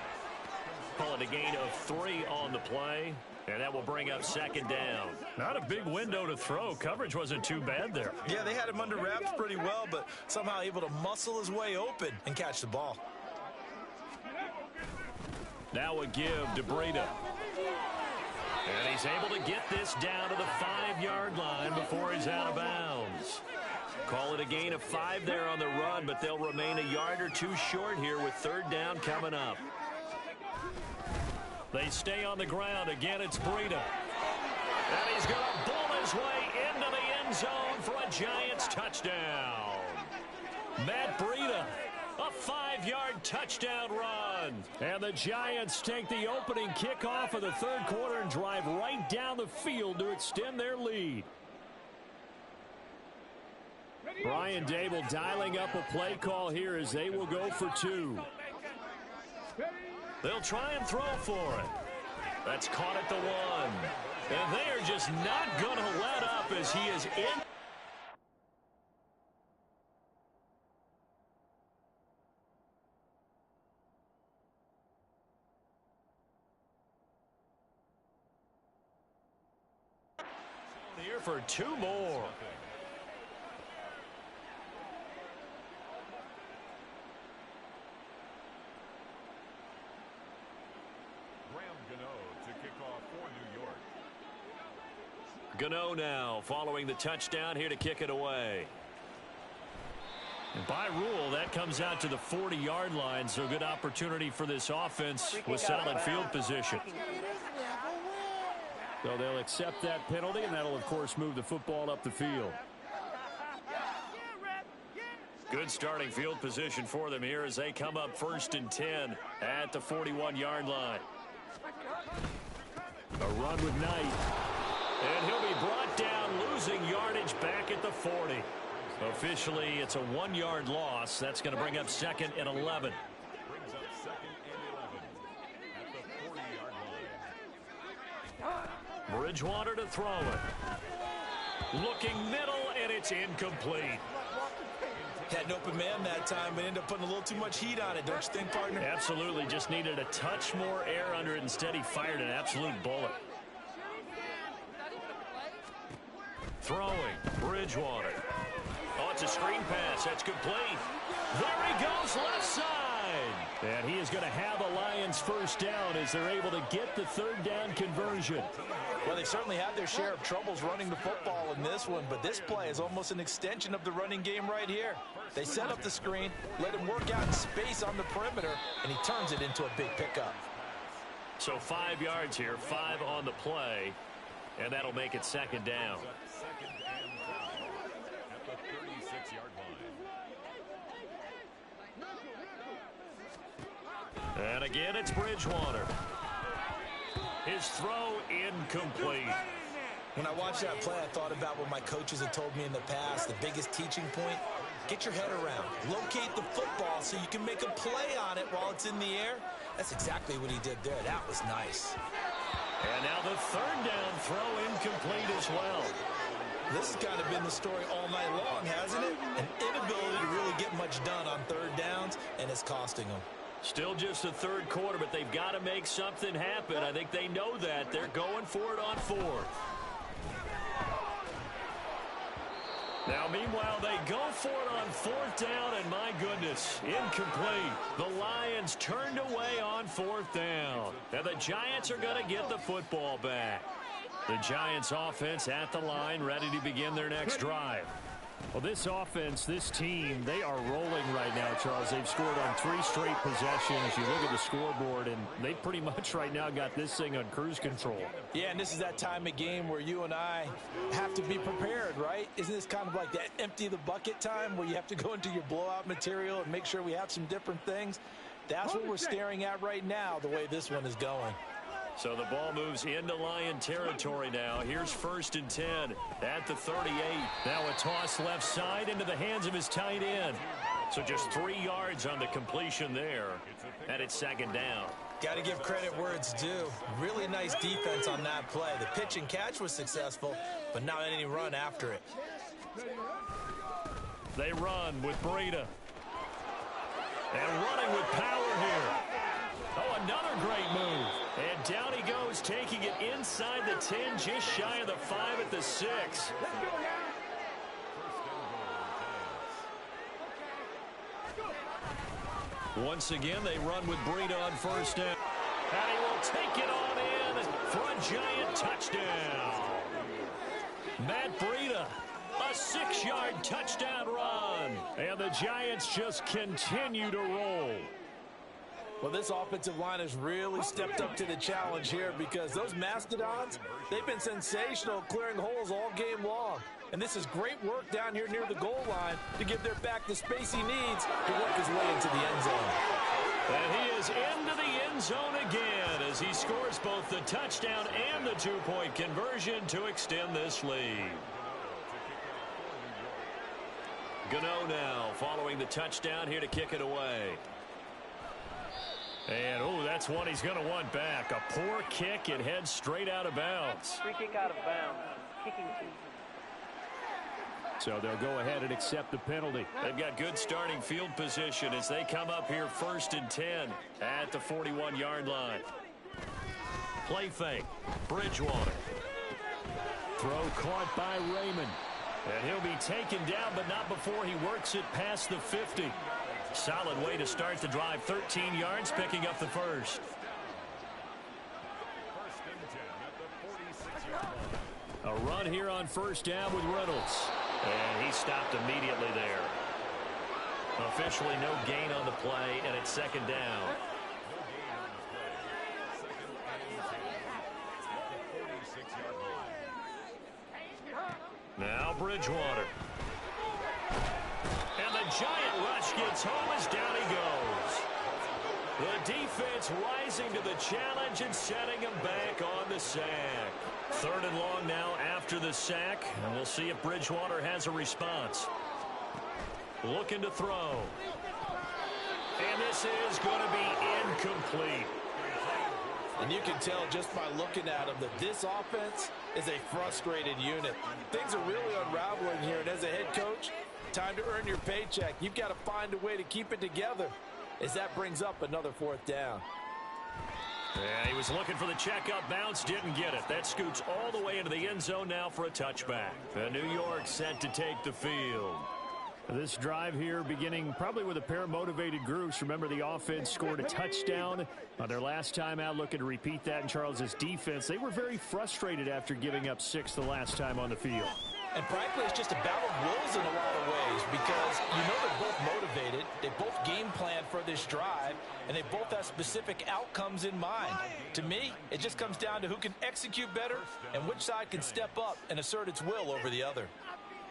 Call it a gain of 3 on the play. And that will bring up 2nd down. Not a big window to throw. Coverage wasn't too bad there. Yeah, they had him under wraps pretty well, but somehow able to muscle his way open and catch the ball. Now a give to Breida. And he's able to get this down to the 5-yard line before he's out of bounds. Call it a gain of 5 there on the run, but they'll remain a yard or 2 short here with 3rd down coming up. They stay on the ground. Again, it's Breida. And he's going to bull his way into the end zone for a Giants touchdown. Matt Breida, a 5-yard touchdown run. And the Giants take the opening kickoff of the 3rd quarter and drive right down the field to extend their lead. Brian Dable dialing up a play call here as they will go for 2. They'll try and throw for it. That's caught at the 1. And they are just not going to let up as he is in. Here for 2 more. Gano now following the touchdown here to kick it away. And by rule, that comes out to the 40-yard line, so good opportunity for this offense with solid field position. So they'll accept that penalty, and that'll, of course, move the football up the field. Good starting field position for them here as they come up 1st and 10 at the 41-yard line. A run with Knight. And he'll be brought down, losing yardage back at the 40. Officially, it's a 1-yard loss. That's going to bring up 2nd and 11. Bridgewater to throw it. Looking middle, and it's incomplete. Had an open man that time, but ended up putting a little too much heat on it, don't you think, partner? Absolutely. Just needed a touch more air under it. Instead, he fired an absolute bullet. Throwing. Bridgewater. Oh, it's a screen pass. That's complete. There he goes, left side. And he is going to have a Lions first down as they're able to get the third down conversion. Well, they certainly had their share of troubles running the football in this one, but this play is almost an extension of the running game right here. They set up the screen, let him work out in space on the perimeter, and he turns it into a big pickup. So 5 yards here, 5 on the play, and that'll make it second down. Second and 10 at the 36-yard line. And again, it's Bridgewater. His throw incomplete. When I watched that play, I thought about what my coaches had told me in the past. The biggest teaching point, get your head around. Locate the football so you can make a play on it while it's in the air. That's exactly what he did there. That was nice. And now the third down throw incomplete as well. This has kind of been the story all night long, hasn't it? An inability to really get much done on third downs, and it's costing them. Still just the third quarter, but they've got to make something happen. I think they know that. They're going for it on fourth. Now, meanwhile, they go for it on fourth down, and my goodness, incomplete. The Lions turned away on fourth down. And the Giants are going to get the football back. The Giants offense at the line, ready to begin their next drive. Well, this offense, this team, they are rolling right now, Charles. They've scored on 3 straight possessions. You look at the scoreboard, and they pretty much right now got this thing on cruise control. Yeah, and this is that time of game where you and I have to be prepared, right? Isn't this kind of like that empty the bucket time where you have to go into your blowout material and make sure we have some different things? That's what we're staring at right now, the way this one is going. So the ball moves into Lion territory now. Here's 1st and 10 at the 38. Now a toss left side into the hands of his tight end. So just 3 yards on the completion there. And it's second down. Got to give credit where it's due. Really nice defense on that play. The pitch and catch was successful, but not any run after it. They run with Breida. And running with power here. Oh, another great move. And down he goes, taking it inside the 10, just shy of the 5 at the 6. Once again, they run with Breida on first down. And he will take it on in for a giant touchdown. Matt Breida, a 6-yard touchdown run. And the Giants just continue to roll. Well, this offensive line has really stepped up to the challenge here because those Mastodons, they've been sensational clearing holes all game long. And this is great work down here near the goal line to give their back the space he needs to work his way into the end zone. And he is into the end zone again as he scores both the touchdown and the 2-point conversion to extend this lead. Gano now following the touchdown here to kick it away. And, oh, that's one he's going to want back. A poor kick. It heads straight out of bounds. Free kick out of bounds. Kicking team. So they'll go ahead and accept the penalty. They've got good starting field position as they come up here 1st and 10 at the 41-yard line. Play fake. Bridgewater. Throw caught by Raymond. And he'll be taken down, but not before he works it past the 50. Solid way to start the drive. 13 yards, picking up the first. 1st and 10 at the 46-yard line. A run here on first down with Reynolds. And he stopped immediately there. Officially no gain on the play, and it's second down. Now Bridgewater. And the giant rush gets home as down he goes. The defense rising to the challenge and setting him back on the sack. 3rd and long now after the sack. And we'll see if Bridgewater has a response. Looking to throw. And this is going to be incomplete. And you can tell just by looking at them that this offense is a frustrated unit. Things are really unraveling here, and as a head coach, time to earn your paycheck. You've got to find a way to keep it together as that brings up another 4th down. Yeah, he was looking for the checkup bounce, didn't get it. That scoots all the way into the end zone now for a touchback. New York set to take the field. This drive here beginning probably with a pair of motivated groups. Remember, the offense scored a touchdown on their last time out, looking to repeat that in Charles's defense. They were very frustrated after giving up 6 the last time on the field. And frankly, it's just a battle of wills in a lot of ways because you know they're both motivated. They both game plan for this drive, and they both have specific outcomes in mind. To me, it just comes down to who can execute better and which side can step up and assert its will over the other.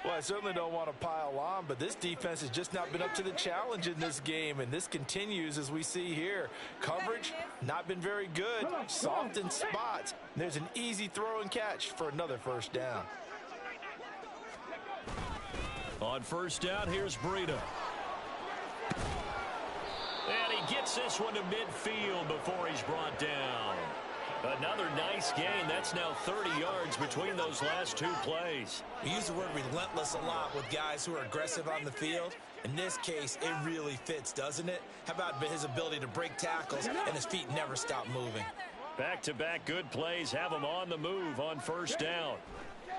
Well, I certainly don't want to pile on, but this defense has just not been up to the challenge in this game, and this continues as we see here. Coverage, not been very good. Soft in spots. There's an easy throw and catch for another 1st down. On 1st down, here's Breida. And he gets this one to midfield before he's brought down. Another nice gain. That's now 30 yards between those last 2 plays. We use the word relentless a lot with guys who are aggressive on the field. In this case, it really fits, doesn't it? How about his ability to break tackles and his feet never stop moving? Back-to-back good plays have him on the move on 1st down.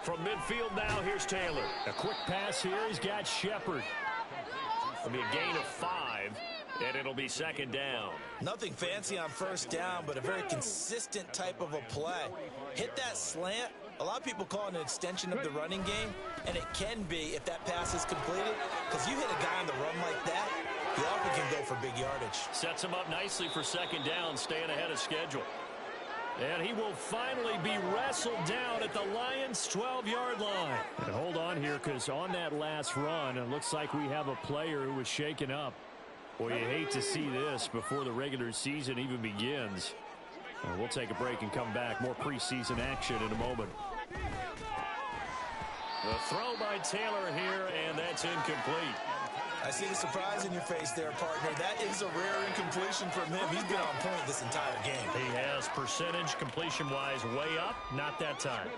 From midfield now, here's Taylor. A quick pass here. He's got Shepard. It'll be a gain of 5, and it'll be 2nd down. Nothing fancy on 1st down, but a very consistent type of a play. Hit that slant. A lot of people call it an extension of the running game, and it can be if that pass is completed, because you hit a guy on the run like that, he often can go for big yardage. Sets him up nicely for 2nd down, staying ahead of schedule. And he will finally be wrestled down at the Lions' 12-yard line. And hold on here, because on that last run, it looks like we have a player who was shaken up. Well, you hate to see this before the regular season even begins. We'll take a break and come back. More preseason action in a moment. The throw by Taylor here, and that's incomplete. I see the surprise in your face there, partner. That is a rare incompletion from him. He's been on point this entire game. He has percentage completion-wise way up. Not that time.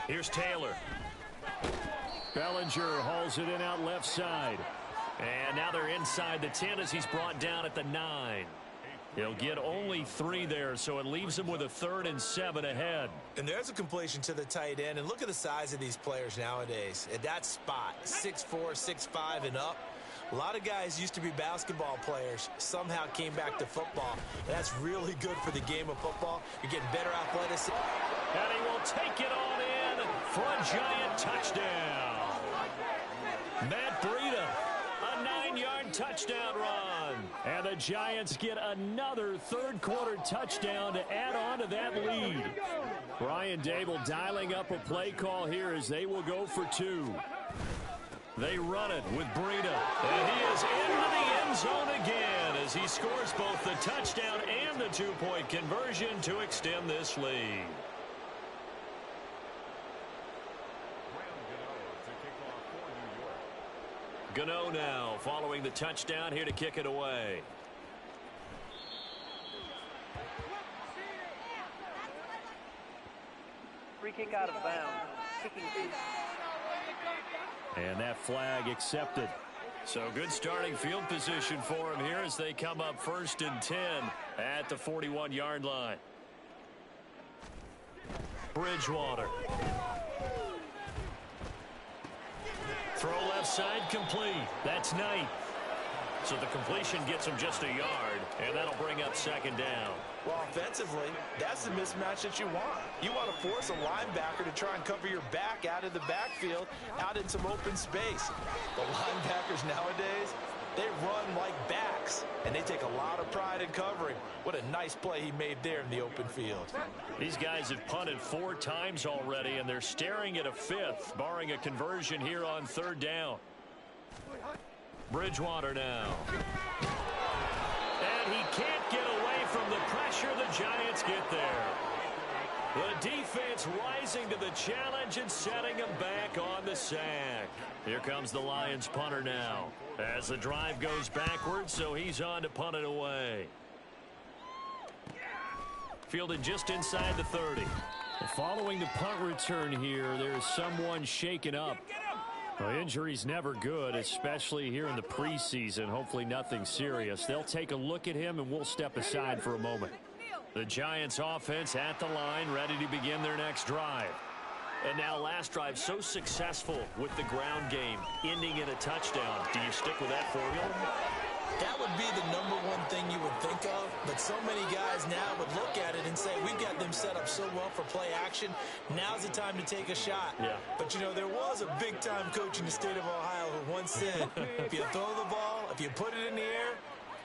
Here's Taylor. Bellinger hauls it in out left side. And now they're inside the 10 as he's brought down at the 9. He'll get only 3 there, so it leaves him with a 3rd and 7 ahead. And there's a completion to the tight end. And look at the size of these players nowadays. At that spot, 6'4", 6'5", and up. A lot of guys used to be basketball players, somehow came back to football. And that's really good for the game of football. You're getting better athleticism. And he will take it on in for a giant touchdown. Matt Breida, a 9-yard touchdown run. And the Giants get another 3rd quarter touchdown to add on to that lead. Brian Dable dialing up a play call here as they will go for 2. They run it with Breida, and he is into the end zone again as he scores both the touchdown and the 2-point conversion to extend this lead. Gano now following the touchdown here to kick it away. Free kick out of bounds. Kicking 2. And that flag accepted. So good starting field position for him here as they come up 1st and 10 at the 41-yard line. Bridgewater. Throw left side complete. That's Knight. So the completion gets him just a yard, and that'll bring up 2nd down. Well, offensively, that's the mismatch that you want. You want to force a linebacker to try and cover your back out of the backfield, out in some open space. The linebackers nowadays, they run like backs, and they take a lot of pride in covering. What a nice play he made there in the open field. These guys have punted 4 times already, and they're staring at a 5th, barring a conversion here on 3rd down. Bridgewater now. And he can't get away from the pressure. The Giants get there. The defense rising to the challenge and setting him back on the sack. Here comes the Lions punter now as the drive goes backwards, so he's on to punt it away. Fielded just inside the 30. Following the punt return here, there's someone shaken up. Well, injury's never good, especially here in the preseason. Hopefully nothing serious. They'll take a look at him, and we'll step aside for a moment. The Giants offense at the line, ready to begin their next drive. And now last drive so successful with the ground game, ending in a touchdown. Do you stick with that formula? That would be the number one thing you would think of, but so many guys now would look at it and say, we've got them set up so well for play action. Now's the time to take a shot. Yeah. But, you know, there was a big-time coach in the state of Ohio who once said, if you throw the ball, if you put it in the air,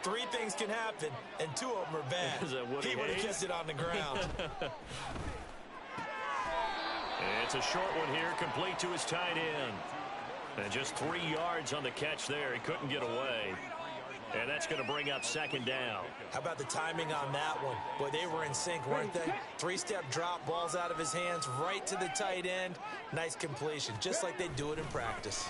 3 things can happen, and 2 of them are bad. He would have kept it on the ground. It's a short one here, complete to his tight end. And just 3 yards on the catch there. He couldn't get away. And that's going to bring up second down. How about the timing on that one? Boy, they were in sync, weren't they? 3-step drop, balls out of his hands, right to the tight end. Nice completion, just like they do it in practice.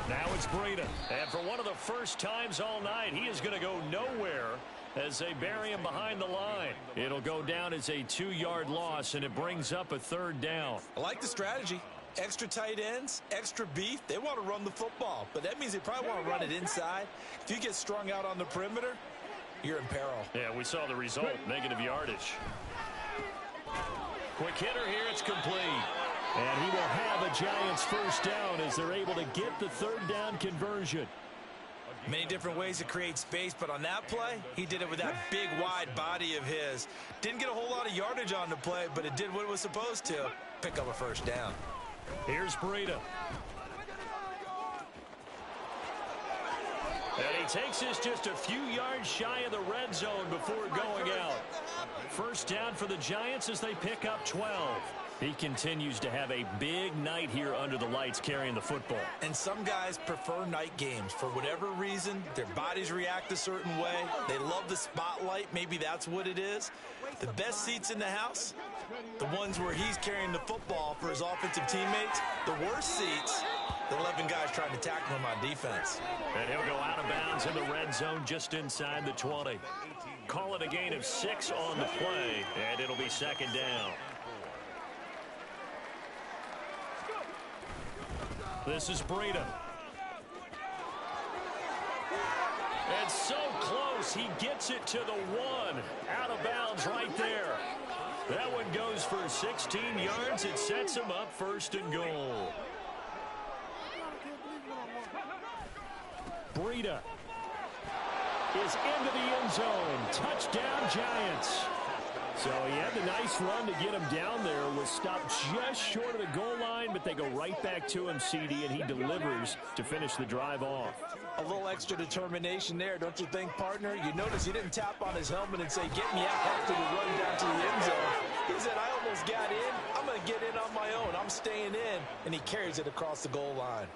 Now it's Breida. And for one of the first times all night, he is going to go nowhere as they bury him behind the line. It'll go down as a 2-yard loss, and it brings up a third down. I like the strategy. Extra tight ends, extra beef. They want to run the football, but that means they probably want to run it inside. If you get strung out on the perimeter, you're in peril. Yeah, we saw the result, negative yardage. Quick hitter here, it's complete. And he will have a Giants first down as they're able to get the third down conversion. Many different ways to create space, but on that play, he did it with that big, wide body of his. Didn't get a whole lot of yardage on the play, but it did what it was supposed to, pick up a first down. Here's Breida. And he takes this just a few yards shy of the red zone before going out. First down for the Giants as they pick up 12. He continues to have a big night here under the lights carrying the football. And some guys prefer night games. For whatever reason, their bodies react a certain way. They love the spotlight. Maybe that's what it is. The best seats in the house, the ones where he's carrying the football for his offensive teammates. The worst seats, the 11 guys trying to tackle him on defense. And he'll go out of bounds in the red zone just inside the 20. Call it a gain of 6 on the play, and it'll be second down. This is Breida. And so close, he gets it to the 1. Out of bounds right there. That one goes for 16 yards. It sets him up first and goal. Breida is into the end zone. Touchdown, Giants. So he had the nice run to get him down there. Was stopped just short of the goal line, but they go right back to him, CD, and he delivers to finish the drive off. A little extra determination there, don't you think, partner? You notice he didn't tap on his helmet and say, get me out after the run down to the end zone. He said, I almost got in. I'm going to get in on my own. I'm staying in. And he carries it across the goal line.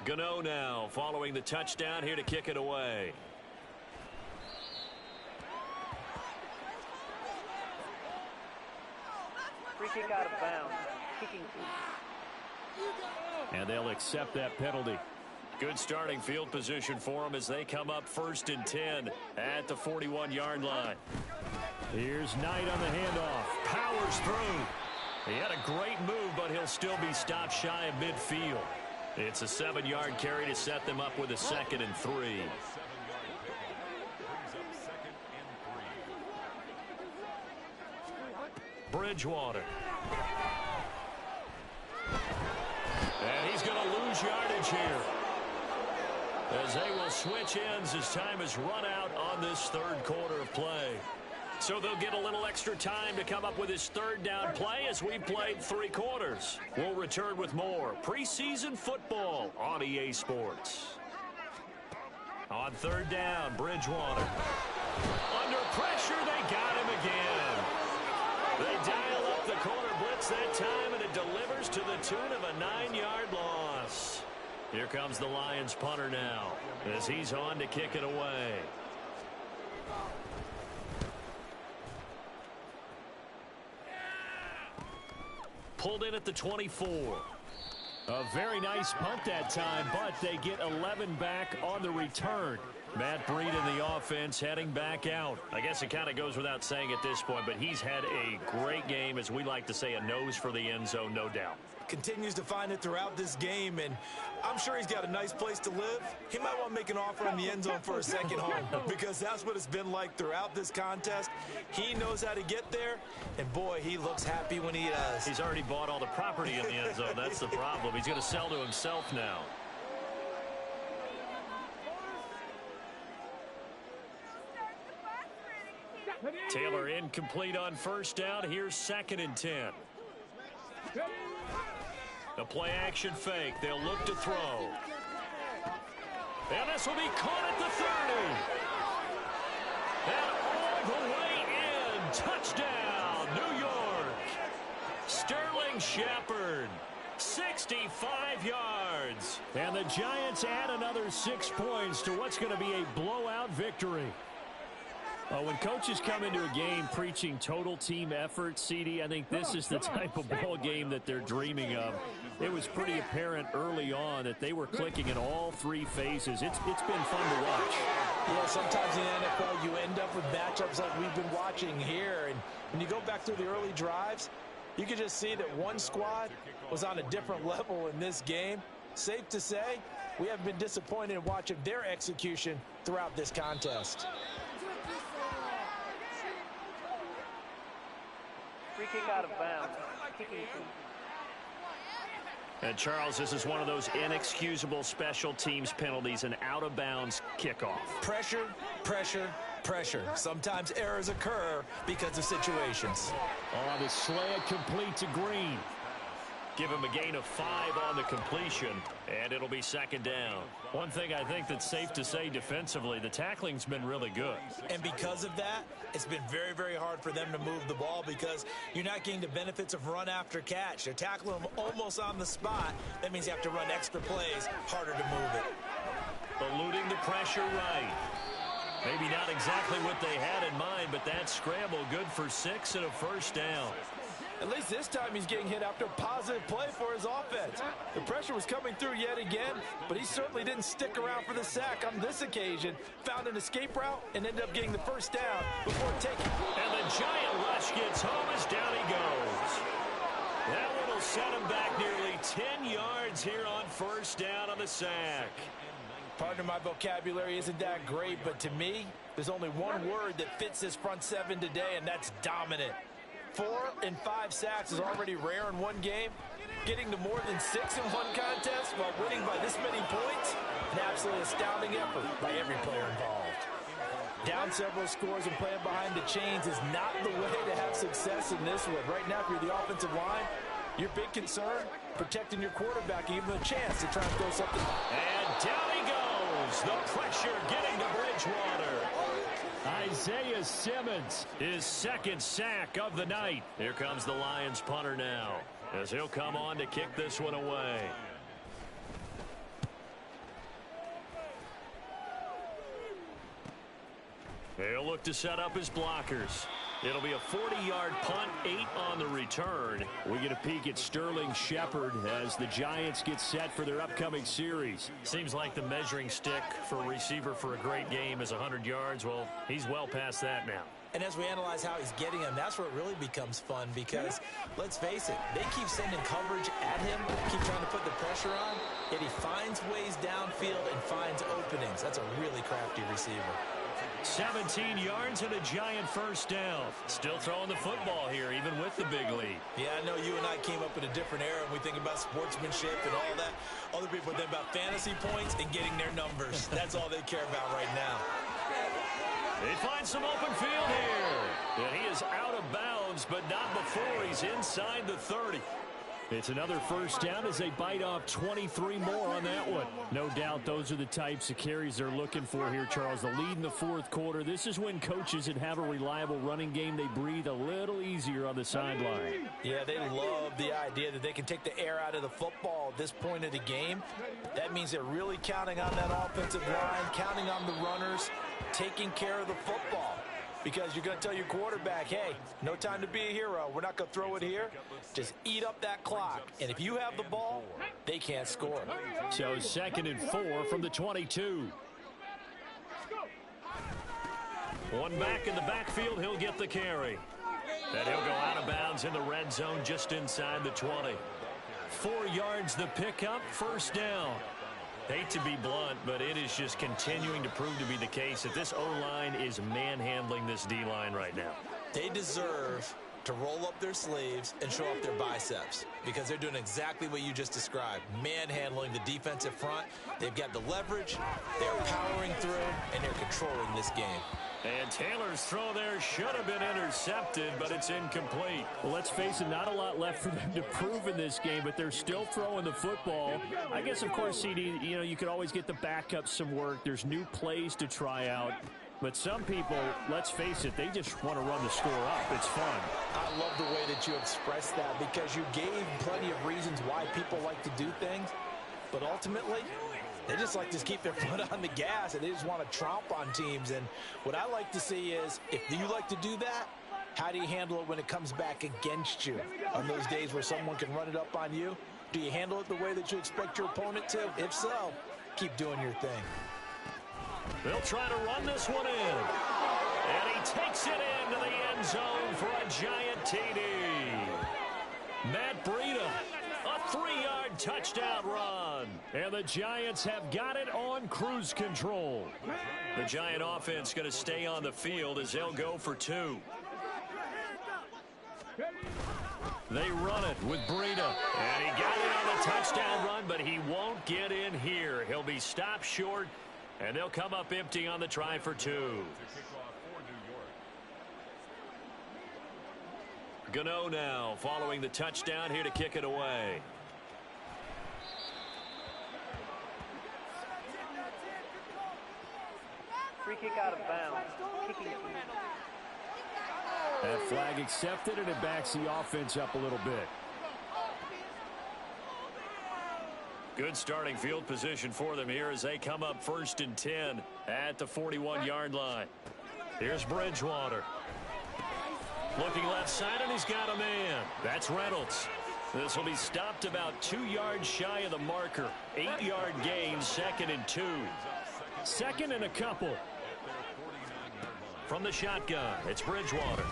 Gano now following the touchdown here to kick it away. Free kick out of bounds. Kicking. And they'll accept that penalty. Good starting field position for them as they come up 1st and 10 at the 41-yard line. Here's Knight on the handoff. Powers through. He had a great move, but he'll still be stopped shy of midfield. It's a 7-yard carry to set them up with a 2nd and 3. Bridgewater. And he's going to lose yardage here, as they will switch ends as time is run out on this 3rd quarter of play. So they'll get a little extra time to come up with his 3rd down play as we played 3 quarters. We'll return with more preseason football on EA Sports. On 3rd down, Bridgewater. Under pressure, they got him again. They dial up the corner blitz that time, and it delivers to the tune of a 9-yard loss. Here comes the Lions punter now as he's on to kick it away. Pulled in at the 24. A very nice punt that time, but they get 11 back on the return. Matt Breed in the offense heading back out. I guess it kind of goes without saying at this point, but he's had a great game, as we like to say, a nose for the end zone, no doubt. Continues to find it throughout this game, and I'm sure he's got a nice place to live. He might want to make an offer in the end zone for a second home, because that's what it's been like throughout this contest. He knows how to get there, and boy, he looks happy when he does. He's already bought all the property in the end zone. That's the problem. He's going to sell to himself now. Taylor incomplete on first down. Here's 2nd and 10. The play action fake. They'll look to throw. And this will be caught at the 30. And all the way in. Touchdown, New York. Sterling Shepard. 65 yards. And the Giants add another 6 points to what's going to be a blowout victory. When coaches come into a game preaching total team effort, CD, I think this is the type of ball game that they're dreaming of. It was pretty apparent early on that they were clicking in all 3 phases. It's been fun to watch. Yeah, sometimes in the NFL you end up with matchups like we've been watching here. And when you go back through the early drives, you can just see that one squad was on a different level in this game. Safe to say, we haven't been disappointed in watching their execution throughout this contest. Free kick out of bounds. Kicking. And, Charles, this is one of those inexcusable special teams penalties, an out-of-bounds kickoff. Pressure, pressure, pressure. Sometimes errors occur because of situations. The slant complete to Green. Give him a gain of 5 on the completion, and it'll be 2nd down. One thing I think that's safe to say defensively, the tackling's been really good. And because of that, it's been very, very hard for them to move the ball because you're not getting the benefits of run after catch. They're tackling them almost on the spot. That means you have to run extra plays, harder to move it. Eluding the pressure right. Maybe not exactly what they had in mind, but that scramble good for 6 and a 1st down. At least this time he's getting hit after a positive play for his offense. The pressure was coming through yet again, but he certainly didn't stick around for the sack on this occasion. Found an escape route and ended up getting the 1st down before taking. And the giant rush gets home as down he goes. That one will set him back nearly 10 yards here on 1st down on the sack. Pardon my vocabulary isn't that great, but to me, there's only one word that fits this front 7 today, and that's dominant. 4 and 5 sacks is already rare in one game. Getting to more than 6 in one contest while winning by this many points, an absolutely astounding effort by every player involved. Down several scores and playing behind the chains is not the way to have success in this one. Right now, if you're the offensive line, your big concern, protecting your quarterback, and giving him a chance to try and throw something. And down he goes. The pressure getting to Bridgewater. Isaiah Simmons, his 2nd sack of the night. Here comes the Lions punter now, as he'll come on to kick this one away. He'll look to set up his blockers. It'll be a 40-yard punt, 8 on the return. We get a peek at Sterling Shepard as the Giants get set for their upcoming series. Seems like the measuring stick for a receiver for a great game is 100 yards. Well, he's well past that now. And as we analyze how he's getting him, that's where it really becomes fun because, let's face it, they keep sending coverage at him, keep trying to put the pressure on, yet he finds ways downfield and finds openings. That's a really crafty receiver. 17 yards and a giant 1st down. Still throwing the football here, even with the big lead. Yeah, I know you and I came up in a different era and we think about sportsmanship and all that. Other people think about fantasy points and getting their numbers. That's all they care about right now. They find some open field here. And he is out of bounds, but not before he's inside the 30. It's another 1st down as they bite off 23 more on that one. No doubt those are the types of carries they're looking for here, Charles. The lead in the 4th quarter. This is when coaches that have a reliable running game, they breathe a little easier on the sideline. Yeah, they love the idea that they can take the air out of the football at this point of the game. That means they're really counting on that offensive line, counting on the runners, taking care of the football. because you're going to tell your quarterback, hey, no time to be a hero. We're not going to throw it here. Just eat up that clock. And if you have the ball, they can't score. So 2nd and 4 from the 22. One back in the backfield, he'll get the carry. And he'll go out of bounds in the red zone just inside the 20. 4 yards the pickup, first down. Hate to be blunt, but it is just continuing to prove to be the case that this O-line is manhandling this D-line right now. They deserve to roll up their sleeves and show off their biceps because they're doing exactly what you just described, manhandling the defensive front. They've got the leverage, they're powering through, and they're controlling this game. And Taylor's throw there should have been intercepted, but it's incomplete. Well, let's face it, not a lot left for them to prove in this game, but they're still throwing the football. I guess, of course, CD, you could always get the backups some work. There's new plays to try out. But some people, let's face it, they just want to run the score up. It's fun. I love the way that you expressed that because you gave plenty of reasons why people like to do things. But ultimately, they just like to keep their foot on the gas, and they just want to tromp on teams. And what I like to see is, if you like to do that, how do you handle it when it comes back against you? On those days where someone can run it up on you, do you handle it the way that you expect your opponent to? If so, keep doing your thing. They'll try to run this one in. And he takes it into the end zone for a giant TD. Matt Breida, a 3-yard touchdown run. And the Giants have got it on cruise control. The Giant offense going to stay on the field as they'll go for 2. They run it with Breida. And he got it on the touchdown run, but he won't get in here. He'll be stopped short, and they'll come up empty on the try for 2. Gano now following the touchdown here to kick it away. Free kick out of bounds. Kicking team. That flag accepted, and it backs the offense up a little bit. Good starting field position for them here as they come up 1st and 10 at the 41-yard line. Here's Bridgewater. Looking left side, and he's got a man. That's Reynolds. This will be stopped about 2 yards shy of the marker. 8-yard gain, 2nd and 2. 2nd and a couple. From the shotgun, it's Bridgewater.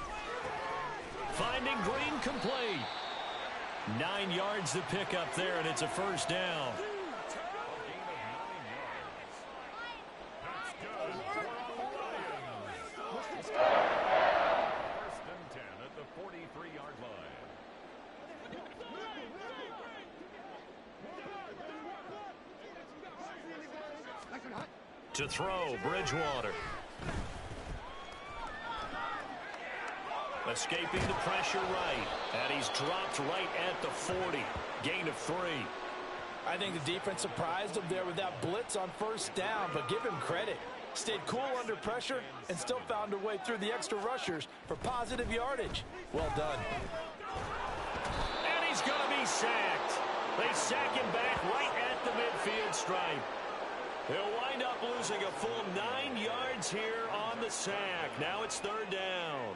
Finding Green complete. 9 yards to pick up there, and it's a first down. To throw, Bridgewater. Escaping the pressure right. And he's dropped right at the 40. Gain of 3. I think the defense surprised him there with that blitz on first down, but give him credit. Stayed cool under pressure and still found a way through the extra rushers for positive yardage. Well done. And he's going to be sacked. They sack him back right at the midfield stripe. He'll wind up losing a full 9 yards here on the sack. Now it's 3rd down.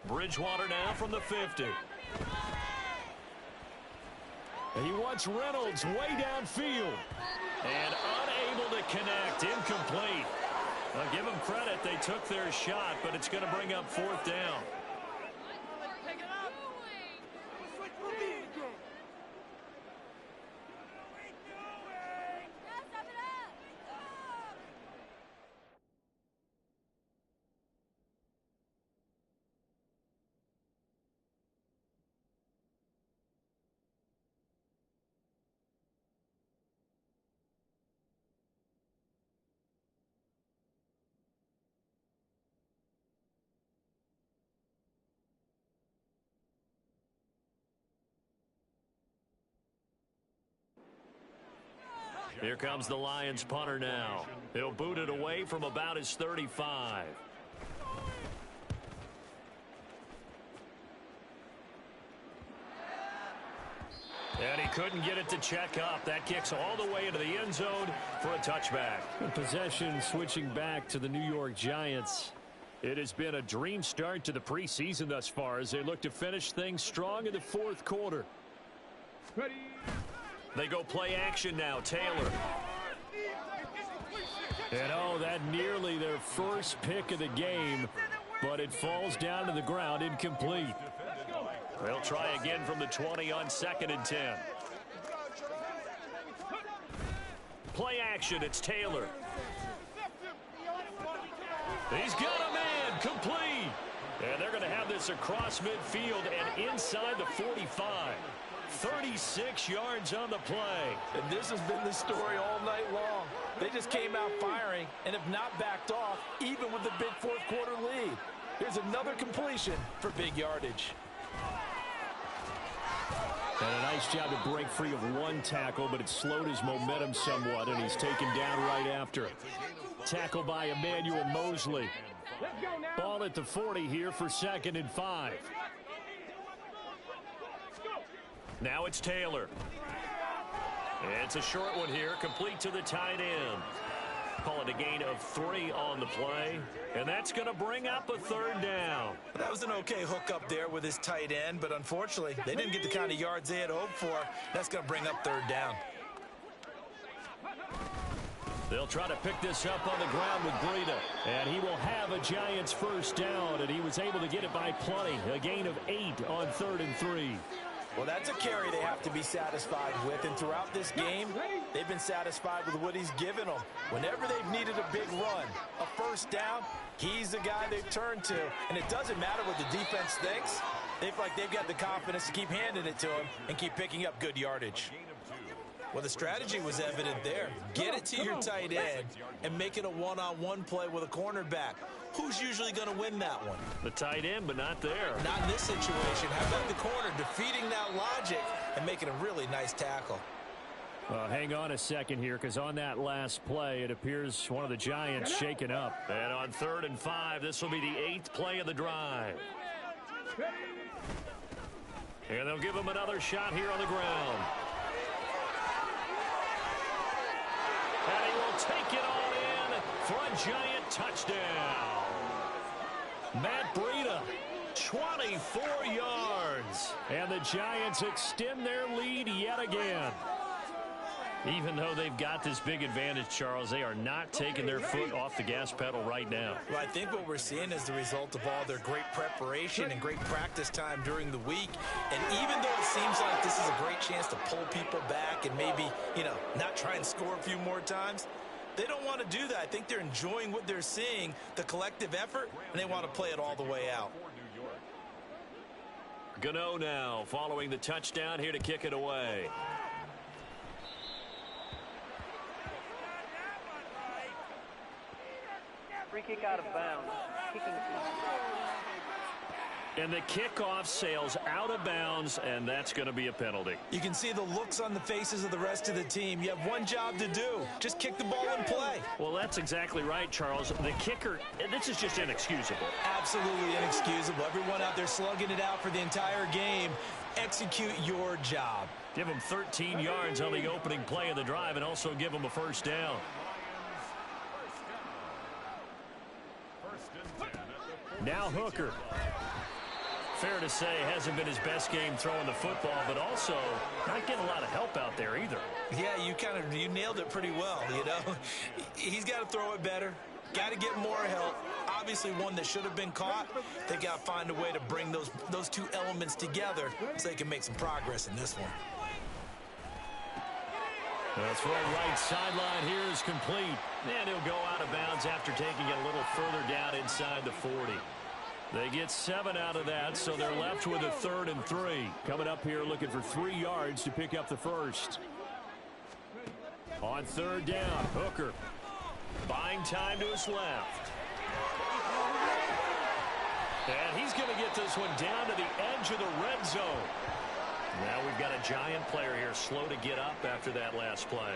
Bridgewater now from the 50. And he wants Reynolds way downfield. And unable to connect. Incomplete. I'll give them credit. They took their shot, but it's going to bring up 4th down. Here comes the Lions punter now. He'll boot it away from about his 35. And he couldn't get it to check up. That kicks all the way into the end zone for a touchback. Possession switching back to the New York Giants. It has been a dream start to the preseason thus far as they look to finish things strong in the fourth quarter. They go play action now. Taylor. And oh, that nearly their first pick of the game, but it falls down to the ground incomplete. They'll try again from the 20 on 2nd and 10. Play action, it's Taylor. He's got a man, complete. And they're going to have this across midfield and inside the 45. 36 yards on the play. And this has been the story all night long. They just came out firing and have not backed off, even with the big fourth quarter lead. Here's another completion for big yardage. And a nice job to break free of one tackle, but it slowed his momentum somewhat, and he's taken down right after it. Tackle by Emmanuel Mosley. Ball at the 40 here for 2nd and 5. Now it's Taylor. It's a short one here, complete to the tight end. Call it a gain of 3 on the play, and that's going to bring up a 3rd down. That was an okay hook up there with his tight end, but unfortunately, they didn't get the kind of yards they had hoped for. That's going to bring up 3rd down. They'll try to pick this up on the ground with Breida, and he will have a Giants 1st down, and he was able to get it by plenty. A gain of 8 on 3rd and 3. Well, that's a carry they have to be satisfied with, and throughout this game, they've been satisfied with what he's given them. Whenever they've needed a big run, a 1st down, he's the guy they've turned to, and it doesn't matter what the defense thinks. They feel like they've got the confidence to keep handing it to him and keep picking up good yardage. Well, the strategy was evident there. Get it to your tight end and make it a one-on-one play with a cornerback. Who's usually going to win that one? The tight end, but not there. Not in this situation. How about the corner defeating that logic and making a really nice tackle? Well, hang on a second here, because on that last play, it appears one of the Giants shaken up. And on 3rd and 5, this will be the 8th play of the drive. And they'll give him another shot here on the ground. And he will take it all in for a Giant touchdown. Matt Breida, 24 yards. And the Giants extend their lead yet again. Even though they've got this big advantage, Charles, they are not taking their foot off the gas pedal right now. Well, I think what we're seeing is the result of all their great preparation and great practice time during the week. And even though it seems like this is a great chance to pull people back and maybe, not try and score a few more times, they don't want to do that. I think they're enjoying what they're seeing, the collective effort, and they want to play it all the way out. Gano now following the touchdown here to kick it away. Free kick out of bounds. Kicking team. And the kickoff sails out of bounds, and that's going to be a penalty. You can see the looks on the faces of the rest of the team. You have one job to do. Just kick the ball and play. Well, that's exactly right, Charles. The kicker, this is just inexcusable. Absolutely inexcusable. Everyone out there slugging it out for the entire game. Execute your job. Give them 13 yards on the opening play of the drive and also give them a 1st down. Now Hooker. Fair to say, hasn't been his best game throwing the football, but also not getting a lot of help out there either. Yeah, you nailed it pretty well, He's got to throw it better. Got to get more help. Obviously one that should have been caught. They got to find a way to bring those two elements together so they can make some progress in this one. The throw right sideline here is complete. And he'll go out of bounds after taking it a little further down inside the 40. They get 7 out of that, so they're left with a 3rd and 3. Coming up here looking for 3 yards to pick up the 1st. On 3rd down, Hooker. Buying time to his left. And he's going to get this one down to the edge of the red zone. Now we've got a Giant player here slow to get up after that last play.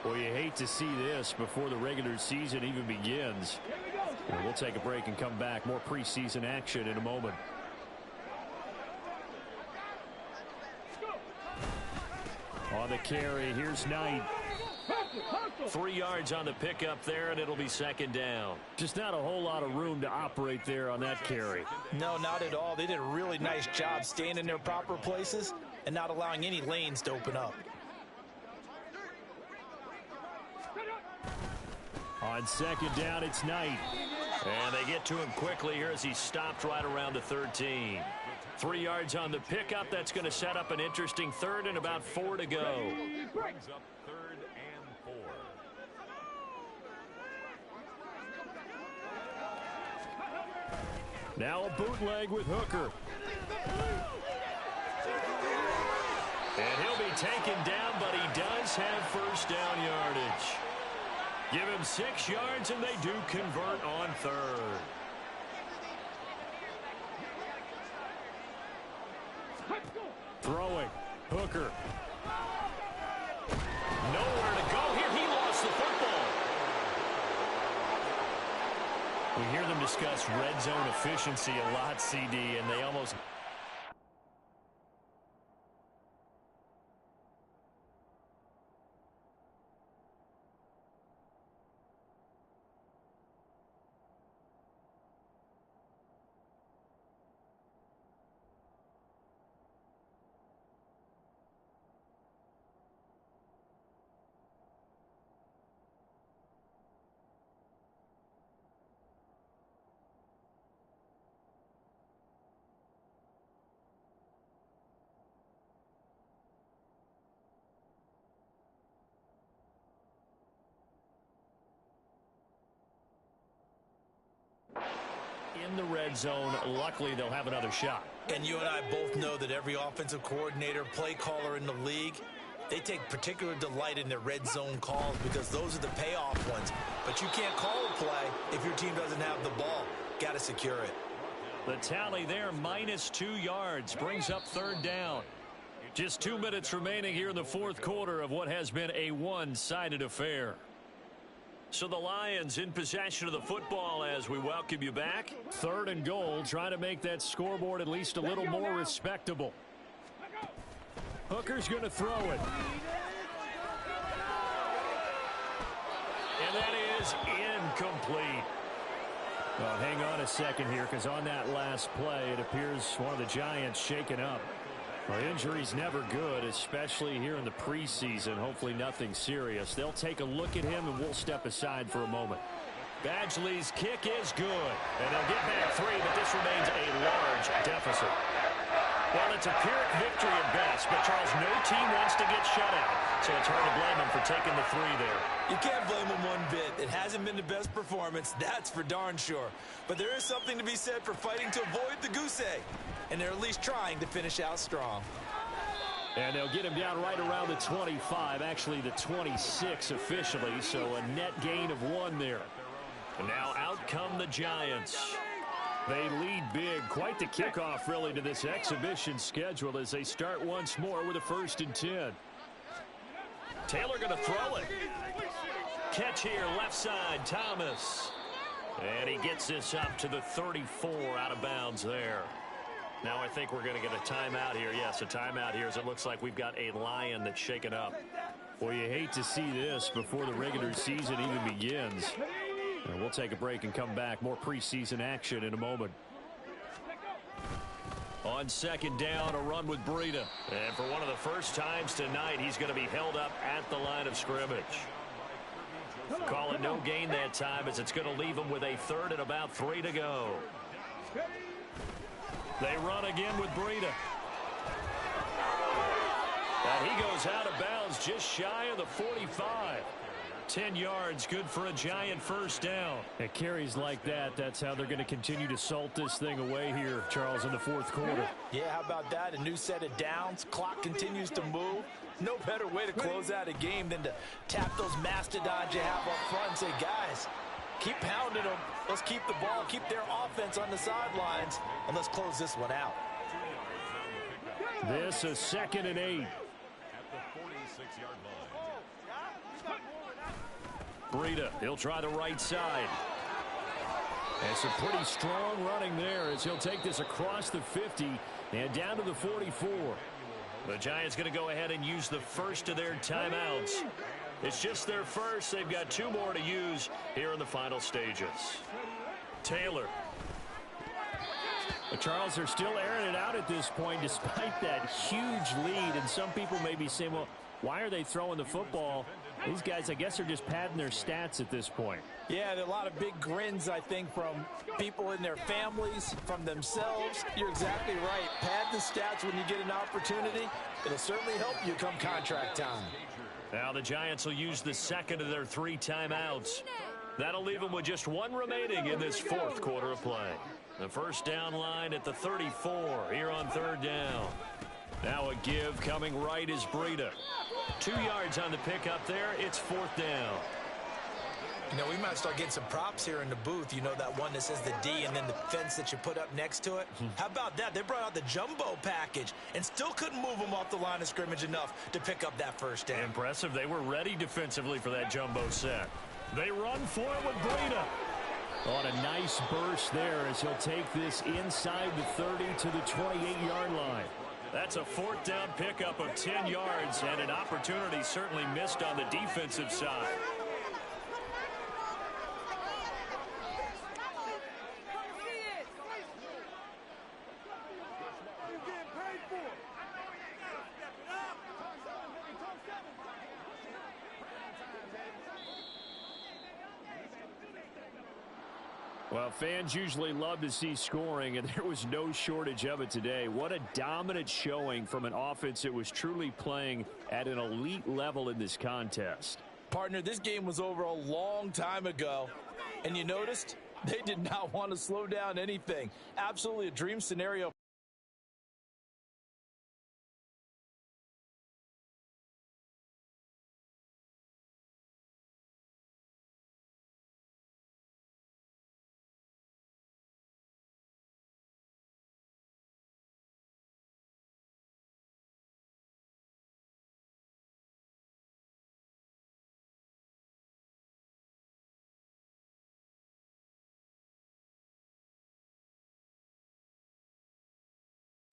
Well, you hate to see this before the regular season even begins. We'll take a break and come back. More preseason action in a moment. On the carry, here's Knight. 3 yards on the pickup there, and it'll be second down. Just not a whole lot of room to operate there on that carry. No, not at all. They did a really nice job staying in their proper places and not allowing any lanes to open up. On second down, it's Knight. And they get to him quickly here as he stopped right around the 13. 3 yards on the pickup. That's going to set up an interesting third and about 4 to go. Brings up 3rd and 4. Now a bootleg with Hooker. And he'll be taken down, but he does have first down yardage. Give him 6 yards, and they do convert on third. Throwing. Hooker. Nowhere to go here. He lost the football. We hear them discuss red zone efficiency a lot, CD, and they almost... in the red zone. Luckily, they'll have another shot. And you and I both know that every offensive coordinator, play caller in the league, they take particular delight in their red zone calls because those are the payoff ones. But you can't call a play if your team doesn't have the ball. Got to secure it. The tally there, minus 2 yards, brings up third down. Just 2 minutes remaining here in the fourth quarter of what has been a one-sided affair. So the Lions in possession of the football as we welcome you back. 3rd and goal, trying to make that scoreboard at least a little more respectable. Hooker's going to throw it. And that is incomplete. Well, hang on a second here, because on that last play, it appears one of the Giants shaken up. Well, injury's never good, especially here in the preseason. Hopefully nothing serious. They'll take a look at him, and we'll step aside for a moment. Badgley's kick is good. And they'll get back 3, but this remains a large deficit. Well, it's a Pyrrhic victory at best, but Charles, no team wants to get shut out, so it's hard to blame them for taking the 3 there. You can't blame them one bit. It hasn't been the best performance, that's for darn sure. But there is something to be said for fighting to avoid the goose egg. And they're at least trying to finish out strong. And they'll get him down right around the 25, actually the 26 officially, so a net gain of 1 there. And now out come the Giants. They lead big. Quite the kickoff, really, to this exhibition schedule as they start once more with a 1st and 10. Taylor going to throw it. Catch here, left side, Thomas. And he gets this up to the 34, out of bounds there. Now I think we're going to get a timeout here. Yes, a timeout here as it looks like we've got a Lion that's shaken up. Well, you hate to see this before the regular season even begins. And we'll take a break and come back. More preseason action in a moment. On second down, a run with Breida. And for one of the first times tonight, he's going to be held up at the line of scrimmage. Call it no gain that time as it's going to leave him with a 3rd and about 3 to go. They run again with Breida. And he goes out of bounds just shy of the 45. 10 yards, good for a Giant first down. At carries like that, that's how they're going to continue to salt this thing away here, Charles, in the fourth quarter. Yeah, how about that? A new set of downs. Clock continues to move. No better way to close out a game than to tap those mastodons you have up front and say, guys, keep pounding them. Let's keep the ball, keep their offense on the sidelines, and let's close this one out. This is 2nd and 8. At the 46-yard line. Breida, he'll try the right side. And some pretty strong running there as he'll take this across the 50 and down to the 44. The Giants going to go ahead and use the first of their timeouts. It's just their first. They've got 2 more to use here in the final stages. Taylor. The Charles are still airing it out at this point despite that huge lead. And some people may be saying, well, why are they throwing the football? These guys, I guess, are just padding their stats at this point. Yeah, there are a lot of big grins, I think, from people in their families, from themselves. You're exactly right. Pad the stats when you get an opportunity. It'll certainly help you come contract time. Now the Giants will use the second of their 3 timeouts. That'll leave them with just 1 remaining in this 4th quarter of play. The first down line at the 34 here on 3rd down. Now a give coming right is Breida. 2 yards on the pickup there. It's 4th down. You know, we might start getting some props here in the booth. You know, that one that says the D and then the fence that you put up next to it. How about that? They brought out the jumbo package and still couldn't move them off the line of scrimmage enough to pick up that first down. Impressive. They were ready defensively for that jumbo set. They run for it with Breida. On a nice burst there as he'll take this inside the 30 to the 28-yard line. That's a 4th down pickup of 10 yards and an opportunity certainly missed on the defensive side. Well, fans usually love to see scoring, and there was no shortage of it today. What a dominant showing from an offense that was truly playing at an elite level in this contest. Partner, this game was over a long time ago, and you noticed they did not want to slow down anything. Absolutely a dream scenario.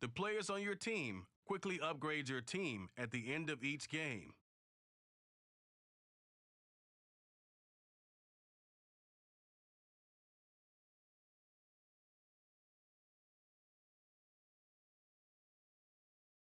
The players on your team quickly upgrade your team at the end of each game.